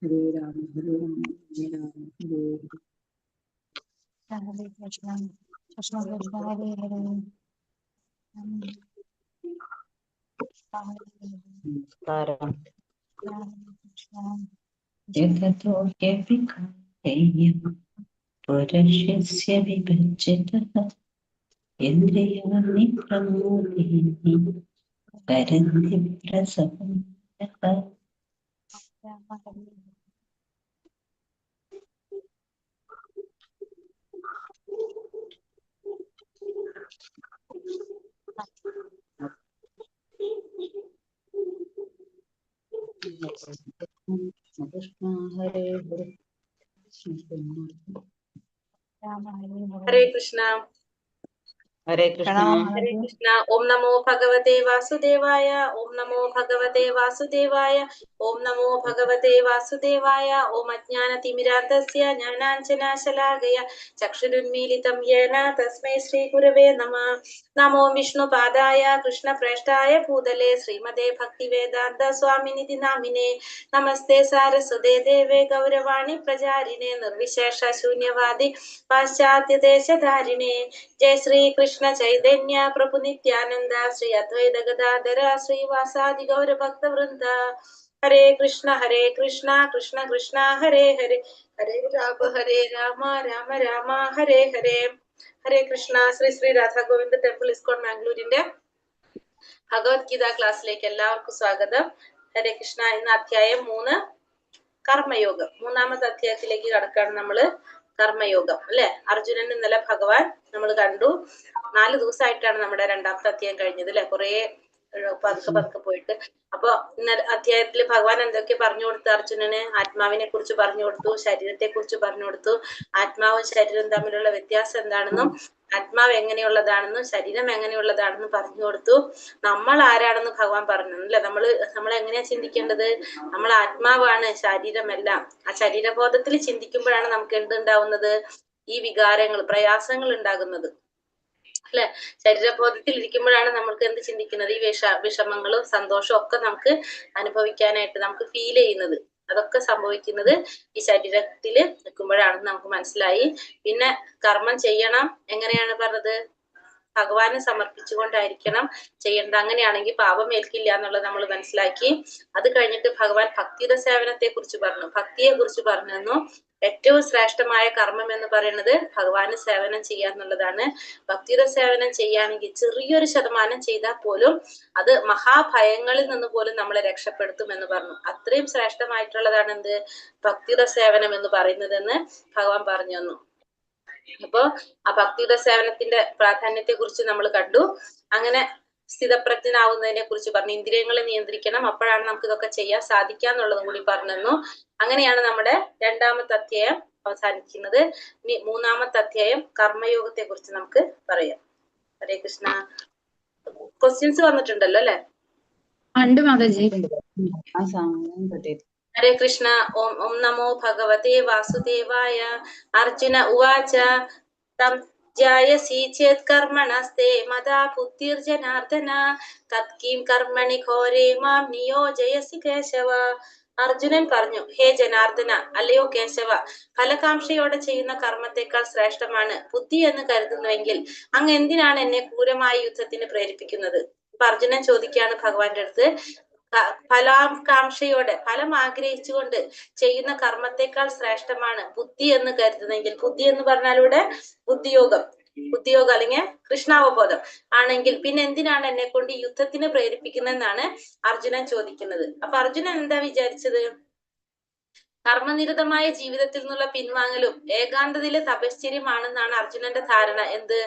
Hare Rama Hare Rama Rama Rama Hare Hare Krishna, Krishna Krishna Hare Hare, Hare Krishna. पुरुषस्य विभज्यतः इन्द्रियाणि प्रमोदीनि करन्ति प्रसवं यः। കൃഷ്ണ ഹരേ ഹരേ ഹരേ കൃഷ്ണ. हरे कृष्णा ഹരേ കൃഷ്ണ. ഓം നമോ ഭഗവതേ വാസുദേവായ. ഓം നമോ ഭഗവതേ വാസുദേവായ. ഓം നമോ ഭഗവതേ വാസുദേവായ. ഓം അജ്ഞാനതിമിരാന്തസ്യ ജ്ഞാനാഞ്ജനാശലാകയ ചക്ഷുരുന്മീലിതം യേന തസ്മൈ ശ്രീ ഗുരവേ നമഃ. നമോ വിഷ്ണുപാദായ കൃഷ്ണപ്രേഷ്ഠായ ഭൂതലേ ശ്രീമതേ ഭക്തിവേദാന്ത സ്വാമിനിധി നാമിനേ. നമസ്തേ സാരസ്വതേ ദേവേ ഗൗരവാണി പ്രചാരിണേ നിർവിശേഷ ശൂന്യവാദി പാശ്ചാത്യദേശധാരിണേ. ജയ ശ്രീ കൃഷ്ണ ചൈതന്യ പ്രഭു നിത്യാനന്ദ ശ്രീ അദ്വൈത ഗദാധര ശ്രീവാസാദി ഗൗരഭക്ത വൃന്ദ. ഹരേ കൃഷ്ണ കൃഷ്ണ കൃഷ്ണ ഹരേ ഹരേ ഹരേ രാമ രാമ രാമ ഹരേ ഹരേ. ഹരേ കൃഷ്ണ. ശ്രീ ശ്രീ രാധാ ഗോവിന്ദ ടെമ്പിൾ ഇസ്കോൺ മാംഗ്ലൂരിന്റെ ഭഗവത്ഗീത ക്ലാസ്സിലേക്ക് എല്ലാവർക്കും സ്വാഗതം. ഹരേ കൃഷ്ണ. ഇന്ന് അധ്യായം 3 കർമ്മയോഗം. മൂന്നാമത്തെ അധ്യായത്തിലേക്ക് കടക്കാണ് നമ്മള്. കർമ്മയോഗം അല്ലെ. അർജുനൻ ഇന്നലെ ഭഗവാൻ നമ്മൾ കണ്ടു. 4 ദിവസമായിട്ടാണ് നമ്മുടെ രണ്ടാമത്തെ അധ്യായം കഴിഞ്ഞത് അല്ലെ. കുറെ പതുക്കെ പോയിട്ട്. അപ്പൊ ഇന്നലെ അധ്യായത്തിൽ ഭഗവാൻ എന്തൊക്കെ പറഞ്ഞു കൊടുത്തു അർജുനന്? ആത്മാവിനെ കുറിച്ച് പറഞ്ഞു കൊടുത്തു, ശരീരത്തെ കുറിച്ച് പറഞ്ഞു കൊടുത്തു, ആത്മാവും ശരീരവും തമ്മിലുള്ള വ്യത്യാസം എന്താണെന്നും ആത്മാവ് എങ്ങനെയുള്ളതാണെന്നും ശരീരം എങ്ങനെയുള്ളതാണെന്നും പറഞ്ഞു കൊടുത്തു. നമ്മൾ ആരാണെന്ന് ഭഗവാൻ പറഞ്ഞു അല്ലെ. നമ്മൾ എങ്ങനെയാ ചിന്തിക്കേണ്ടത്? നമ്മൾ ആത്മാവാണ്, ശരീരമല്ല. ആ ശരീരബോധത്തിൽ ചിന്തിക്കുമ്പോഴാണ് നമുക്ക് എന്തുണ്ടാവുന്നത്? ഈ വികാരങ്ങൾ, പ്രയാസങ്ങൾ ഉണ്ടാകുന്നത് അല്ലെ. ശരീരബോധത്തിൽ ഇരിക്കുമ്പോഴാണ് നമുക്ക് എന്ത് ചിന്തിക്കുന്നത്? ഈ വിഷമങ്ങളും സന്തോഷവും ഒക്കെ നമുക്ക് അനുഭവിക്കാനായിട്ട് നമുക്ക് ഫീൽ ചെയ്യുന്നത്. അതൊക്കെ സംഭവിക്കുന്നത് ഈ ശരീരത്തില് നിൽക്കുമ്പോഴാണെന്ന് നമുക്ക് മനസ്സിലായി. പിന്നെ കർമ്മം ചെയ്യണം. എങ്ങനെയാണ് പറഞ്ഞത്? ഭഗവാന് സമർപ്പിച്ചുകൊണ്ടായിരിക്കണം ചെയ്യേണ്ടത്. അങ്ങനെയാണെങ്കിൽ പാപം ഏൽക്കില്ല എന്നുള്ളത് നമ്മൾ മനസ്സിലാക്കി. അത് കഴിഞ്ഞിട്ട് ഭഗവാൻ ഭക്തിയുടെ സേവനത്തെ കുറിച്ച് പറഞ്ഞു, ഭക്തിയെ കുറിച്ച് പറഞ്ഞു തന്നു. ഏറ്റവും ശ്രേഷ്ഠമായ കർമ്മം എന്ന് പറയുന്നത് ഭഗവാന് സേവനം ചെയ്യുക എന്നുള്ളതാണ്. ഭക്തിയുടെ സേവനം ചെയ്യുകയാണെങ്കിൽ ചെറിയൊരു ശതമാനം ചെയ്താൽ പോലും അത് മഹാഭയങ്ങളിൽ നിന്ന് പോലും നമ്മളെ രക്ഷപ്പെടുത്തും എന്ന് പറഞ്ഞു. അത്രയും ശ്രേഷ്ഠമായിട്ടുള്ളതാണ് എന്ത്? ഭക്തിയുടെ സേവനം എന്ന് പറയുന്നതെന്ന് ഭഗവാൻ പറഞ്ഞു തന്നു. അപ്പോ ആ ഭക്തിയുടെ സേവനത്തിന്റെ പ്രാധാന്യത്തെ കുറിച്ച് നമ്മൾ കണ്ടു. അങ്ങനെ സ്ഥിതപ്രജ്ഞനാവുന്നതിനെ കുറിച്ച് പറഞ്ഞു. ഇന്ദ്രിയങ്ങളെ നിയന്ത്രിക്കണം, അപ്പോഴാണ് നമുക്ക് ഇതൊക്കെ ചെയ്യാൻ സാധിക്കാന്നുള്ളതും കൂടി പറഞ്ഞു തന്നു. അങ്ങനെയാണ് നമ്മുടെ രണ്ടാമത്തെ അധ്യായം അവസാനിക്കുന്നത്. ഇനി മൂന്നാമത്തെ അധ്യായം കർമ്മയോഗത്തെ കുറിച്ച് നമുക്ക് പറയാം. ഹരേ കൃഷ്ണ. ക്വസ്റ്റ്യൻസ് വന്നിട്ടുണ്ടല്ലോ അല്ലെ? ഹരേ കൃഷ്ണ. ഓം നമോ ഭഗവതേ വാസുദേവായ. അർജുന ഉവാച തം ധ്യായസി ചേത് കർമ്മണസ്തേ മതാ ബുദ്ധിർജനാർദ്ദന തത്കിം കർമ്മണി ഘോരേ മാം നിയോജയസി കേശവ. അർജുനൻ പറഞ്ഞു, ഹേ ജനാർദ്ദന, അല്ലയോ കേശവ, ഫലകാംക്ഷയോടെ ചെയ്യുന്ന കർമ്മത്തെക്കാൾ ശ്രേഷ്ഠമാണ് ബുദ്ധി എന്ന് കരുതുന്നുവെങ്കിൽ അങ്ങ് എന്തിനാണ് എന്നെ ക്രൂരമായ യുദ്ധത്തിന് പ്രേരിപ്പിക്കുന്നത്? ഇപ്പൊ അർജുനൻ ചോദിക്കുകയാണ് ഭഗവാന്റെ അടുത്ത്, ഫലാകാംക്ഷയോടെ, ഫലം ആഗ്രഹിച്ചുകൊണ്ട് ചെയ്യുന്ന കർമ്മത്തെക്കാൾ ശ്രേഷ്ഠമാണ് ബുദ്ധി എന്ന് കരുതുന്നെങ്കിൽ, ബുദ്ധി എന്ന് പറഞ്ഞാൽ ഇവിടെ ബുദ്ധിയോഗം അല്ലെങ്കിൽ കൃഷ്ണാവബോധം ആണെങ്കിൽ പിന്നെ എന്തിനാണ് എന്നെ കൊണ്ട് യുദ്ധത്തിന് പ്രേരിപ്പിക്കുന്നതെന്നാണ് അർജുനൻ ചോദിക്കുന്നത്. അപ്പൊ അർജുനൻ എന്താ വിചാരിച്ചത്? കർമ്മനിരതമായ ജീവിതത്തിൽ നിന്നുള്ള പിൻവാങ്ങലും ഏകാന്തതയിലെ തപശ്ചര്യമാണെന്നാണ് അർജുനന്റെ ധാരണ. എന്ത്?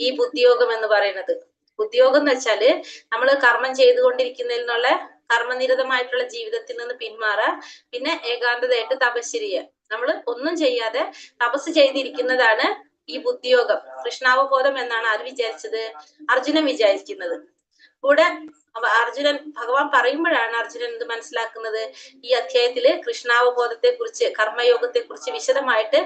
ഈ ബുദ്ധിയോഗം എന്ന് പറയുന്നത്. ബുദ്ധിയോഗം എന്ന് വെച്ചാല് നമ്മൾ കർമ്മം ചെയ്തുകൊണ്ടിരിക്കുന്നതിൽ നിന്നുള്ള കർമ്മനിരതമായിട്ടുള്ള ജീവിതത്തിൽ നിന്ന് പിന്മാറുക, പിന്നെ ഏകാന്തതയായിട്ട് തപശ്ചര്യ, നമ്മൾ ഒന്നും ചെയ്യാതെ തപസ് ചെയ്തിരിക്കുന്നതാണ് ഈ ബുദ്ധിയോഗം, കൃഷ്ണാവബോധം എന്നാണ് ആര് വിചാരിച്ചത്? അർജുനൻ വിചാരിക്കുന്നത്. കൂടെ അർജുനൻ ഭഗവാൻ പറയുമ്പോഴാണ് അർജുനൻ എന്ത് മനസ്സിലാക്കുന്നത്, ഈ അധ്യായത്തില് കൃഷ്ണാവബോധത്തെ കുറിച്ച് കർമ്മയോഗത്തെ കുറിച്ച് വിശദമായിട്ട്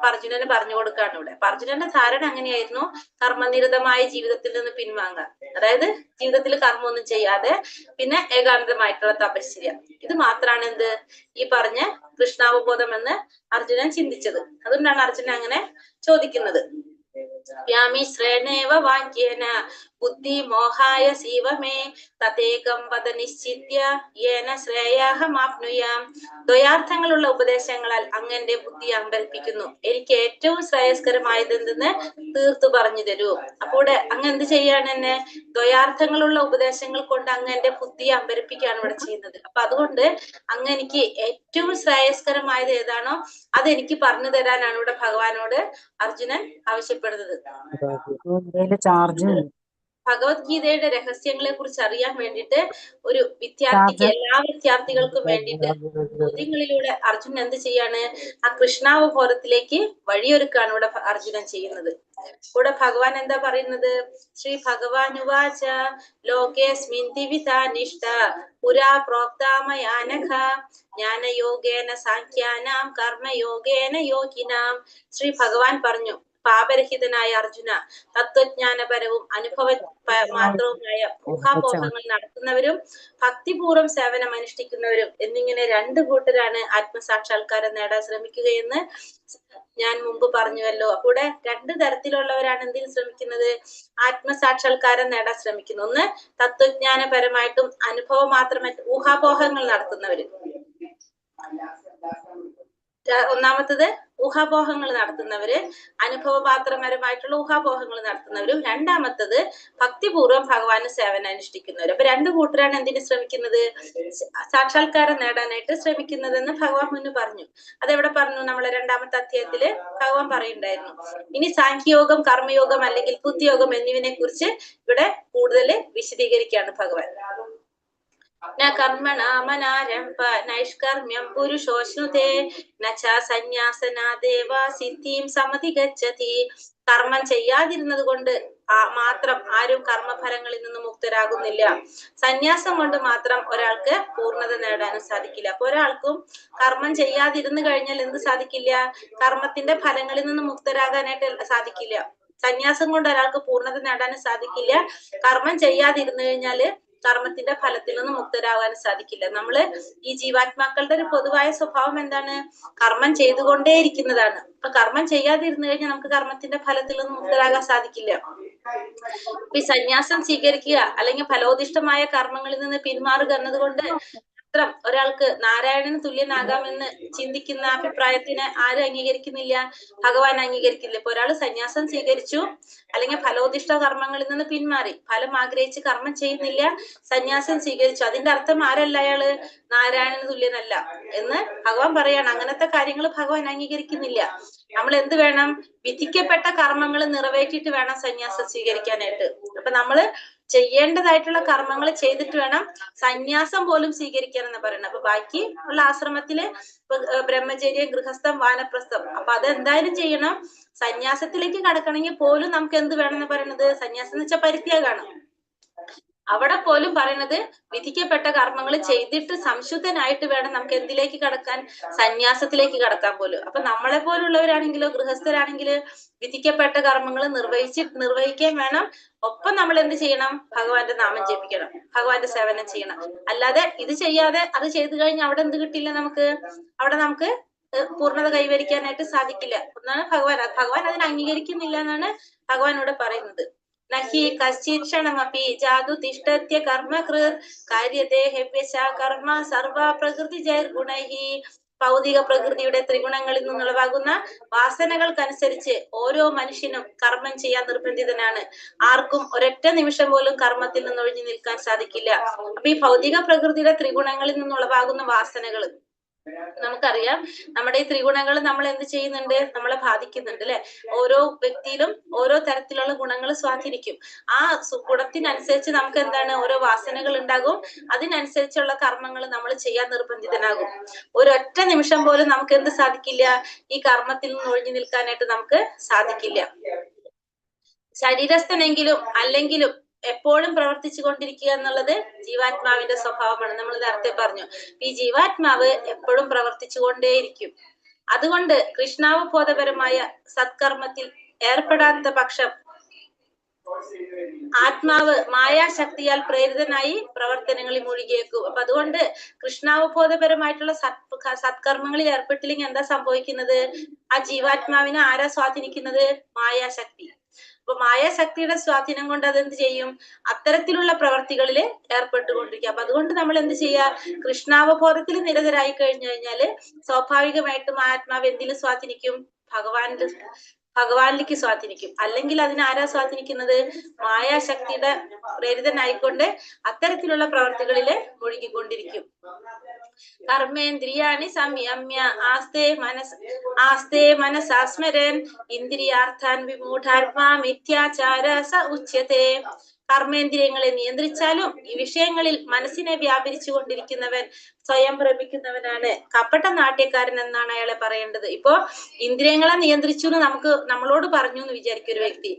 അർജുനന് പറഞ്ഞു കൊടുക്കാണ് ഇവിടെ. അപ്പൊ അർജുനന്റെ ധാരണ അങ്ങനെയായിരുന്നു, കർമ്മനിരതമായ ജീവിതത്തിൽ നിന്ന് പിൻവാങ്ങാൻ, അതായത് ജീവിതത്തിൽ കർമ്മമൊന്നും ചെയ്യാതെ പിന്നെ ഏകാന്തമായിട്ടുള്ള തപശ്ചര്യ, ഇത് മാത്രമാണ് എന്ത് ഈ പറഞ്ഞ കൃഷ്ണാവബോധം എന്ന് അർജുനൻ ചിന്തിച്ചത്. അതുകൊണ്ടാണ് അർജുനൻ അങ്ങനെ ചോദിക്കുന്നത്. വ്യാമിശ്രേണേവ വാക്യേന ബുദ്ധി മോഹായ സീവമേ തതേകം വദ നിശ്ചിത്യ യേന ശ്രേയാഹമാപ്നുയാം. ദ്വയാർത്ഥങ്ങളുള്ള ഉപദേശങ്ങളാൽ അങ്ങന്റെ ബുദ്ധി അമ്പരിപ്പിക്കുന്നു, എനിക്ക് ഏറ്റവും ശ്രേയസ്കരമായത് എന്തെന്ന് തീർത്തു പറഞ്ഞു തരൂ. അപ്പോൾ അങ്ങ് എന്ത് ചെയ്യാണ് എന്നെ ദ്വയാർത്ഥങ്ങളുള്ള ഉപദേശങ്ങൾ കൊണ്ട് അങ്ങന്റെ ബുദ്ധിയെ അമ്പരിപ്പിക്കുകയാണ് ഇവിടെ ചെയ്യുന്നത്. അപ്പൊ അതുകൊണ്ട് അങ്ങ് എനിക്ക് ഏറ്റവും ശ്രേയസ്കരമായത് ഏതാണോ അതെനിക്ക് പറഞ്ഞു തരാനാണ് ഇവിടെ ഭഗവാനോട് അർജുനൻ ആവശ്യപ്പെടുന്നത്. ഭഗവത്ഗീതയുടെ രഹസ്യങ്ങളെ കുറിച്ച് അറിയാൻ വേണ്ടിയിട്ട് ഒരു വിദ്യാർത്ഥിക്ക്, എല്ലാ വിദ്യാർത്ഥികൾക്കും വേണ്ടിയിട്ട് ചോദ്യങ്ങളിലൂടെ അർജുനൻ എന്ത് ചെയ്യാണ്, ആ കൃഷ്ണാവബോധത്തിലേക്ക് വഴിയൊരുക്കാണ് ഇവിടെ അർജുനൻ ചെയ്യുന്നത്. ഇവിടെ ഭഗവാൻ എന്താ പറയുന്നത്, ശ്രീ ഭഗവാൻ ഉവാച ലോകേസ്മിൻ ദിവിധാനിഷ്ഠ പുരാ പ്രോക്താമയാനഘ ജ്ഞാനയോഗേന സാഖ്യാനാം കർമ്മയോഗേന യോഗിനാം. ശ്രീ ഭഗവാൻ പറഞ്ഞു, പാപരഹിതനായ അർജുന, തത്വജ്ഞാനപരവും അനുഭവ മാത്രവുമായ ഊഹാപോഹങ്ങൾ നടത്തുന്നവരും ഭക്തിപൂർവ്വം സേവനം അനുഷ്ഠിക്കുന്നവരും എന്നിങ്ങനെ രണ്ടു കൂട്ടരാണ് ആത്മസാക്ഷാത്കാരം നേടാൻ ശ്രമിക്കുകയെന്ന് ഞാൻ മുമ്പ് പറഞ്ഞുവല്ലോ. അപ്പോൾ രണ്ട് തരത്തിലുള്ളവരാണ് എന്തിനു ശ്രമിക്കുന്നത്, ആത്മസാക്ഷാത്കാരം നേടാൻ ശ്രമിക്കുന്നു. ഒന്ന് തത്വജ്ഞാനപരമായിട്ടും അനുഭവം മാത്രമായിട്ട് ഊഹാപോഹങ്ങൾ നടത്തുന്നവര്, ഒന്നാമത്തത് ഊഹാപോഹങ്ങൾ നടത്തുന്നവര്, അനുഭവപാത്രപരമായിട്ടുള്ള ഊഹാപോഹങ്ങൾ നടത്തുന്നവരും. രണ്ടാമത്തത് ഭക്തിപൂർവ്വം ഭഗവാന് സേവനം അനുഷ്ഠിക്കുന്നവരും. അപ്പൊ രണ്ടു കൂട്ടരാണ് എന്തിനു ശ്രമിക്കുന്നത്, സാക്ഷാത്കാരം നേടാനായിട്ട് ശ്രമിക്കുന്നതെന്ന് ഭഗവാൻ മുന്ന് പറഞ്ഞു. അതെവിടെ പറഞ്ഞു, നമ്മളെ രണ്ടാമത്തെ അധ്യായത്തില് ഭഗവാൻ പറയുണ്ടായിരുന്നു. ഇനി സാഖ്യയോഗം, കർമ്മയോഗം അല്ലെങ്കിൽ ബുദ്ധിയോഗം എന്നിവനെ കുറിച്ച് ഇവിടെ കൂടുതൽ വിശദീകരിക്കുകയാണ് ഭഗവാൻ. ന കർമ്മണാമനാരംഭ നൈഷ്കർമ്മ്യം പുരുഷോശ്നുതേ നച സന്യാസനാദേവ സിദ്ധിം സമതി ഗച്ഛതി. കർമ്മം ചെയ്യാതിരുന്നത് കൊണ്ട് മാത്രം ആരും കർമ്മഫലങ്ങളിൽ നിന്ന് മുക്തരാകുന്നില്ല. സന്യാസം കൊണ്ട് മാത്രം ഒരാൾക്ക് പൂർണ്ണത നേടാനും സാധിക്കില്ല. അപ്പൊ ഒരാൾക്കും കർമ്മം ചെയ്യാതിരുന്നു കഴിഞ്ഞാൽ എന്ത് സാധിക്കില്ല, കർമ്മത്തിന്റെ ഫലങ്ങളിൽ നിന്ന് മുക്തരാകാനായിട്ട് സാധിക്കില്ല. സന്യാസം കൊണ്ട് ഒരാൾക്ക് പൂർണ്ണത നേടാനും സാധിക്കില്ല. കർമ്മം ചെയ്യാതിരുന്നു കഴിഞ്ഞാല് കർമ്മത്തിന്റെ ഫലത്തിൽ നിന്ന് മുക്തരാകാൻ സാധിക്കില്ല. നമ്മള് ഈ ജീവാത്മാക്കളുടെ ഒരു പൊതുവായ സ്വഭാവം എന്താണ്, കർമ്മം ചെയ്തുകൊണ്ടേയിരിക്കുന്നതാണ്. അപ്പൊ കർമ്മം ചെയ്യാതിരുന്നു കഴിഞ്ഞാൽ നമുക്ക് കർമ്മത്തിന്റെ ഫലത്തിൽ നിന്ന് മുക്തരാകാൻ സാധിക്കില്ല. ഈ സന്യാസം സ്വീകരിക്കുക അല്ലെങ്കിൽ ഫലോദിഷ്ടമായ കർമ്മങ്ങളിൽ നിന്ന് പിന്മാറുക എന്നതുകൊണ്ട് മാത്രം ഒരാൾക്ക് നാരായണന് തുല്യനാകാമെന്ന് ചിന്തിക്കുന്ന അഭിപ്രായത്തിനെ ആരും അംഗീകരിക്കുന്നില്ല, ഭഗവാൻ അംഗീകരിക്കില്ല. ഇപ്പൊ ഒരാൾ സന്യാസം സ്വീകരിച്ചു അല്ലെങ്കിൽ ഫലോദിഷ്ട കർമ്മങ്ങളിൽ നിന്ന് പിന്മാറി, ഫലം ആഗ്രഹിച്ച് കർമ്മം ചെയ്യുന്നില്ല, സന്യാസം സ്വീകരിച്ചു, അതിന്റെ അർത്ഥം ആരല്ല അയാള്, നാരായണന് തുല്യനല്ല എന്ന് ഭഗവാൻ പറയാണ്. അങ്ങനത്തെ കാര്യങ്ങൾ ഭഗവാൻ അംഗീകരിക്കുന്നില്ല. നമ്മൾ എന്ത് വേണം, വിധിക്കപ്പെട്ട കർമ്മങ്ങൾ നിറവേറ്റിയിട്ട് വേണം സന്യാസം സ്വീകരിക്കാനായിട്ട്. അപ്പൊ നമ്മള് ചെയ്യേണ്ടതായിട്ടുള്ള കർമ്മങ്ങൾ ചെയ്തിട്ട് വേണം സന്യാസം പോലും സ്വീകരിക്കാൻ എന്ന് പറയുന്നത്. അപ്പൊ ബാക്കി ഉള്ള ആശ്രമത്തില് ബ്രഹ്മചര്യം, ഗൃഹസ്ഥം, വാനപ്രസ്ഥം, അപ്പൊ അതെന്തായാലും ചെയ്യണം. സന്യാസത്തിലേക്ക് കടക്കണമെങ്കിൽ പോലും നമുക്ക് എന്ത് വേണം എന്ന് പറയുന്നത്, സന്യാസം എന്ന് വെച്ചാൽ പരിത്യാഗമാണ്. അവിടെ പോലും പറയുന്നത് വിധിക്കപ്പെട്ട കർമ്മങ്ങൾ ചെയ്തിട്ട് സംശുദ്ധനായിട്ട് വേണം നമുക്ക് എന്തിലേക്ക് കടക്കാൻ, സന്യാസത്തിലേക്ക് കടക്കാൻ പോലും. അപ്പൊ നമ്മളെ പോലുള്ളവരാണെങ്കിലോ ഗൃഹസ്ഥരാണെങ്കില് വിധിക്കപ്പെട്ട കർമ്മങ്ങൾ നിർവഹിക്കാൻ വേണം. ഒപ്പം നമ്മൾ എന്ത് ചെയ്യണം, ഭഗവാന്റെ നാമം ജപിക്കണം, ഭഗവാന്റെ സേവനം ചെയ്യണം. അല്ലാതെ ഇത് ചെയ്യാതെ അത് ചെയ്തു കഴിഞ്ഞാൽ അവിടെ എന്ത് കിട്ടില്ല, അവിടെ നമുക്ക് പൂർണ്ണത കൈവരിക്കാനായിട്ട് സാധിക്കില്ല എന്നാണ് ഭഗവാൻ അതിനെ അംഗീകരിക്കുന്നില്ല എന്നാണ് ഭഗവാൻ ഇവിടെ പറയുന്നത്. നഹി കശ്ചിക്ഷണമപി ജാതു തിഷ്ഠത്യ കർമ്മകൃത് കാര്യതേ ഹെവ്യശ കർമ്മ സർവ പ്രകൃതി ജൈർഗുണൈഹി. ഭൗതിക പ്രകൃതിയുടെ ത്രിഗുണങ്ങളിൽ നിന്നുളവാകുന്ന വാസനകൾക്കനുസരിച്ച് ഓരോ മനുഷ്യനും കർമ്മം ചെയ്യാൻ നിർബന്ധിതനാണ്. ആർക്കും ഒരൊറ്റ നിമിഷം പോലും കർമ്മത്തിൽ നിന്ന് ഒഴിഞ്ഞു നിൽക്കാൻ സാധിക്കില്ല. അപ്പൊ ഈ ഭൗതിക പ്രകൃതിയുടെ ത്രിഗുണങ്ങളിൽ നിന്നുളവാകുന്ന വാസനകൾ നമുക്കറിയാം. നമ്മുടെ ഈ ത്രിഗുണങ്ങൾ നമ്മൾ എന്ത് ചെയ്യുന്നുണ്ട്, നമ്മളെ ബാധിക്കുന്നുണ്ട് അല്ലെ. ഓരോ വ്യക്തിയിലും ഓരോ തരത്തിലുള്ള ഗുണങ്ങൾ സ്വാധീനിക്കും. ആ ഗുണത്തിനനുസരിച്ച് നമുക്ക് എന്താണ്, ഓരോ വാസനകൾ ഉണ്ടാകും. അതിനനുസരിച്ചുള്ള കർമ്മങ്ങൾ നമ്മൾ ചെയ്യാൻ നിർബന്ധിതനാകും. ഒരൊറ്റ നിമിഷം പോലും നമുക്ക് എന്ത് സാധിക്കില്ല, ഈ കർമ്മത്തിൽ നിന്ന് ഒഴിഞ്ഞു നിൽക്കാനായിട്ട് നമുക്ക് സാധിക്കില്ല. ശരീരസ്ഥനെങ്കിലും അല്ലെങ്കിലും എപ്പോഴും പ്രവർത്തിച്ചു കൊണ്ടിരിക്കുക എന്നുള്ളത് ജീവാത്മാവിന്റെ സ്വഭാവമാണ്. നമ്മൾ നേരത്തെ പറഞ്ഞു. ഈ ജീവാത്മാവ് എപ്പോഴും പ്രവർത്തിച്ചു കൊണ്ടേയിരിക്കും. അതുകൊണ്ട് കൃഷ്ണാവബോധപരമായ സത്കർമ്മത്തിൽ ഏർപ്പെടാത്ത പക്ഷം ആത്മാവ് മായാശക്തിയാൽ പ്രേരിതനായി പ്രവർത്തനങ്ങളിൽ മുഴുകിയേക്കും. അപ്പൊ അതുകൊണ്ട് കൃഷ്ണാവബോധപരമായിട്ടുള്ള സത്കർമ്മങ്ങളിൽ ഏർപ്പെട്ടില്ലെങ്കിൽ എന്താ സംഭവിക്കുന്നത്? ആ ജീവാത്മാവിനെ ആരാ സ്വാധീനിക്കുന്നത്? മായാശക്തി. അപ്പൊ മായാശക്തിയുടെ സ്വാധീനം കൊണ്ട് അതെന്ത് ചെയ്യും? അത്തരത്തിലുള്ള പ്രവർത്തികളിൽ ഏർപ്പെട്ടുകൊണ്ടിരിക്കുക. അപ്പൊ അതുകൊണ്ട് നമ്മൾ എന്ത് ചെയ്യുക? കൃഷ്ണാവബോധത്തിൽ നിരതരായി കഴിഞ്ഞു കഴിഞ്ഞാല് സ്വാഭാവികമായിട്ടും ആത്മാവ് എന്തിലും സ്വാധീനിക്കും? ഭഗവാനിലേക്ക് സ്വാധീനിക്കും. അല്ലെങ്കിൽ അതിനാരാ സ്വാധീനിക്കുന്നത്? മായാശക്തിയുടെ പ്രേരിതനായിക്കൊണ്ട് അത്തരത്തിലുള്ള പ്രവർത്തികളിൽ മുഴുകിക്കൊണ്ടിരിക്കും. കർമ്മേന്ദ്രിയാണി സംയമ്യ ആസ്തേ മനസാസ്മരൻ ഇന്ദ്രിയാർത്ഥാൻ വിമൂഢാത്മാ മിഥ്യാചാര സ ഉച്യത്തെ. കർമ്മേന്ദ്രിയങ്ങളെ നിയന്ത്രിച്ചാലും ഈ വിഷയങ്ങളിൽ മനസ്സിനെ വ്യാപരിച്ചു കൊണ്ടിരിക്കുന്നവൻ സ്വയം ഭ്രമിക്കുന്നവനാണ് കപട നാട്യക്കാരൻ എന്നാണ് അയാളെ പറയേണ്ടത്. ഇപ്പോ ഇന്ദ്രിയങ്ങളെ നിയന്ത്രിച്ചു എന്ന് നമ്മളോട് പറഞ്ഞു എന്ന് വിചാരിക്കും ഒരു വ്യക്തി.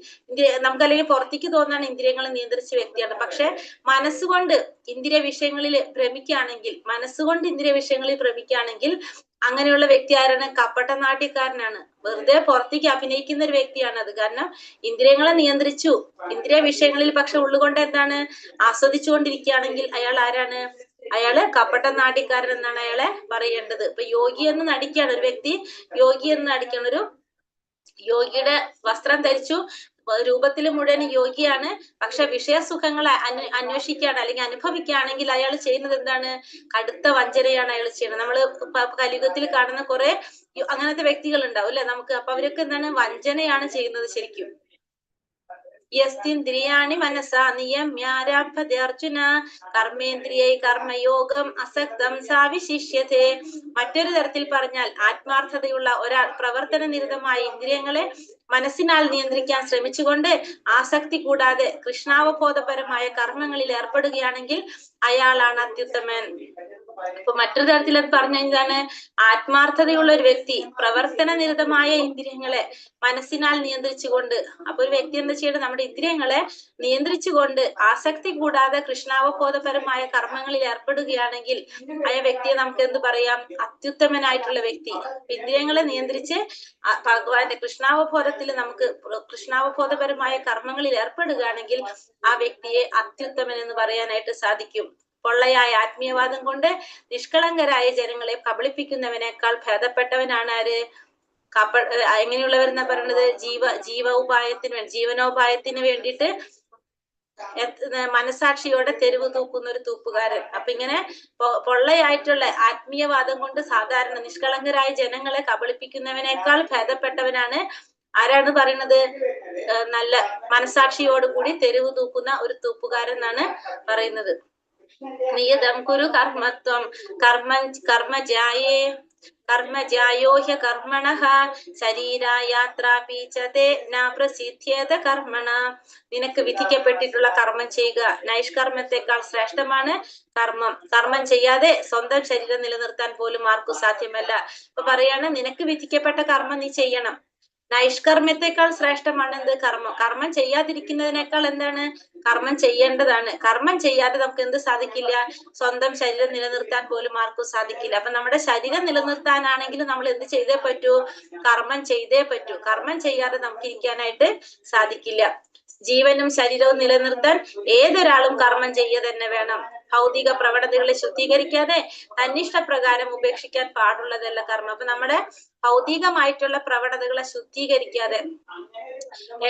നമുക്ക് അല്ലെങ്കിൽ പുറത്തേക്ക് തോന്നാണ് ഇന്ദ്രിയങ്ങളെ നിയന്ത്രിച്ച വ്യക്തിയാണ്. പക്ഷെ മനസ്സുകൊണ്ട് ഇന്ദ്രിയ വിഷയങ്ങളിൽ ഭ്രമിക്കുകയാണെങ്കിൽ അങ്ങനെയുള്ള വ്യക്തി ആരാണ്? കപട നാട്യക്കാരനാണ്. വെറുതെ പുറത്തേക്ക് അഭിനയിക്കുന്ന ഒരു വ്യക്തിയാണ് അത്. കാരണം ഇന്ദ്രിയങ്ങളെ നിയന്ത്രിച്ചു, ഇന്ദ്രിയ വിഷയങ്ങളിൽ പക്ഷെ ഉള്ളുകൊണ്ട് എന്താണ്? ആസ്വദിച്ചുകൊണ്ടിരിക്കുകയാണെങ്കിൽ അയാൾ ആരാണ്? അയാള് കപട നാട്യക്കാരൻ എന്നാണ് അയാളെ പറയേണ്ടത്. ഇപ്പൊ യോഗി എന്ന് നടിക്കുകയാണ് ഒരു വ്യക്തി, യോഗി എന്ന് നടിക്കണം. ഒരു യോഗിയുടെ വസ്ത്രം ധരിച്ചു, രൂപത്തിൽ മുഴുവൻ യോഗിയാണ്. പക്ഷെ വിഷയസുഖങ്ങളെ അന്വേഷിക്കുകയാണ് അല്ലെങ്കിൽ അനുഭവിക്കുകയാണെങ്കിൽ അയാൾ ചെയ്യുന്നത് എന്താണ്? കടുത്ത വഞ്ചനയാണ് അയാൾ ചെയ്യുന്നത്. നമ്മള് കലിയുഗത്തിൽ കാണുന്ന കുറെ അങ്ങനത്തെ വ്യക്തികൾ ഉണ്ടാവും അല്ലെ നമുക്ക്. അപ്പൊ അവരൊക്കെ എന്താണ്? വഞ്ചനയാണ് ചെയ്യുന്നത് ശരിക്കും. യസ്തിന്ദ്രിയാണി മനസാ നിയമ്യാരഭ്യതേ അർജുന കർമ്മേന്ദ്രിയൈ കർമ്മയോഗം അസക്തം സാവിശിഷ്യതേ. മറ്റൊരു തരത്തിൽ പറഞ്ഞാൽ ആത്മാർത്ഥതയുള്ള ഒരാൾ പ്രവർത്തന നിരതമായ ഇന്ദ്രിയങ്ങളെ മനസ്സിനാൽ നിയന്ത്രിക്കാൻ ശ്രമിച്ചുകൊണ്ട് ആസക്തി കൂടാതെ കൃഷ്ണാവബോധപരമായ കർമ്മങ്ങളിൽ ഏർപ്പെടുകയാണെങ്കിൽ അയാളാണ് അത്യുത്തമൻ. ഇപ്പൊ മറ്റൊരു തരത്തിൽ അത് പറഞ്ഞു കഴിഞ്ഞാണ് ആത്മാർത്ഥതയുള്ള ഒരു വ്യക്തി പ്രവർത്തന നിരതമായ ഇന്ദ്രിയങ്ങളെ മനസ്സിനാൽ നിയന്ത്രിച്ചുകൊണ്ട്. അപ്പൊ ഒരു വ്യക്തി എന്താ ചെയ്യേണ്ടത്? നമ്മുടെ ഇന്ദ്രിയങ്ങളെ നിയന്ത്രിച്ചുകൊണ്ട് ആസക്തി കൂടാതെ കൃഷ്ണാവബോധപരമായ കർമ്മങ്ങളിൽ ഏർപ്പെടുകയാണെങ്കിൽ ആ വ്യക്തിയെ നമുക്ക് എന്ത് പറയാം? അത്യുത്തമനായിട്ടുള്ള വ്യക്തി. ഇന്ദ്രിയങ്ങളെ നിയന്ത്രിച്ച് ഭഗവാന്റെ കൃഷ്ണാവബോധത്തിൽ നമുക്ക് കൃഷ്ണാവബോധപരമായ കർമ്മങ്ങളിൽ ഏർപ്പെടുകയാണെങ്കിൽ ആ വ്യക്തിയെ അത്യുത്തമൻ എന്ന് പറയാനായിട്ട് സാധിക്കും. പൊള്ളയായ ആത്മീയവാദം കൊണ്ട് നിഷ്കളങ്കരായ ജനങ്ങളെ കബളിപ്പിക്കുന്നവനേക്കാൾ ഭേദപ്പെട്ടവനാണ് ആര്? എങ്ങനെയുള്ളവരെന്നാ പറയുന്നത്? ജീവനോപായത്തിന് വേണ്ടിയിട്ട് മനസാക്ഷിയോടെ തെരുവ് തൂക്കുന്ന ഒരു തൂപ്പുകാരൻ. അപ്പൊ ഇങ്ങനെ പൊള്ളയായിട്ടുള്ള ആത്മീയവാദം കൊണ്ട് സാധാരണ നിഷ്കളങ്കരായ ജനങ്ങളെ കബളിപ്പിക്കുന്നവനേക്കാൾ ഭേദപ്പെട്ടവനാണ് ആരാണ് പറയുന്നത്? നല്ല മനസാക്ഷിയോടുകൂടി തെരുവ് തൂക്കുന്ന ഒരു തൂപ്പുകാരൻ എന്നാണ് പറയുന്നത്. നിയതം കുരു കർമ്മത്വം കർമ്മജായോ ഹ്യ കർമ്മണഃ ശരീരായാത്രാപീചതേ ന പ്രസിദ്ധ്യേത കർമ്മണ. നിനക്ക് വിധിക്കപ്പെട്ടിട്ടുള്ള കർമ്മം ചെയ്യുക. നൈഷ്കർമ്മത്തെക്കാൾ ശ്രേഷ്ഠമാണ് കർമ്മം ചെയ്യാതെ സ്വന്തം ശരീരം നിലനിർത്താൻ പോലും ആർക്കും സാധ്യമല്ല. അപ്പൊ പറയാണ് നിനക്ക് വിധിക്കപ്പെട്ട കർമ്മം നീ ചെയ്യണം. നൈഷ്കർമ്മത്തെക്കാൾ ശ്രേഷ്ഠമാണ് എന്ത്? കർമ്മം ചെയ്യാതിരിക്കുന്നതിനേക്കാൾ എന്താണ്? കർമ്മം ചെയ്യേണ്ടതാണ്. കർമ്മം ചെയ്യാതെ നമുക്ക് എന്ത് സാധിക്കില്ല? സ്വന്തം ശരീരം നിലനിർത്താൻ പോലും ആർക്കും സാധിക്കില്ല. അപ്പൊ നമ്മുടെ ശരീരം നിലനിർത്താനാണെങ്കിലും നമ്മൾ എന്ത് ചെയ്തേ പറ്റൂ? കർമ്മം ചെയ്തേ പറ്റൂ. കർമ്മം ചെയ്യാതെ നമുക്ക് ഇരിക്കാനായിട്ട് സാധിക്കില്ല. ജീവനും ശരീരവും നിലനിർത്താൻ ഏതൊരാളും കർമ്മം ചെയ്യുക തന്നെ വേണം. ഭൗതിക പ്രവണതകളെ ശുദ്ധീകരിക്കാതെ തന്നിഷ്ടപ്രകാരം ഉപേക്ഷിക്കാൻ പാടുള്ളതല്ല കർമ്മം. അപ്പൊ നമ്മുടെ ഭൗതികമായിട്ടുള്ള പ്രവണതകളെ ശുദ്ധീകരിക്കാതെ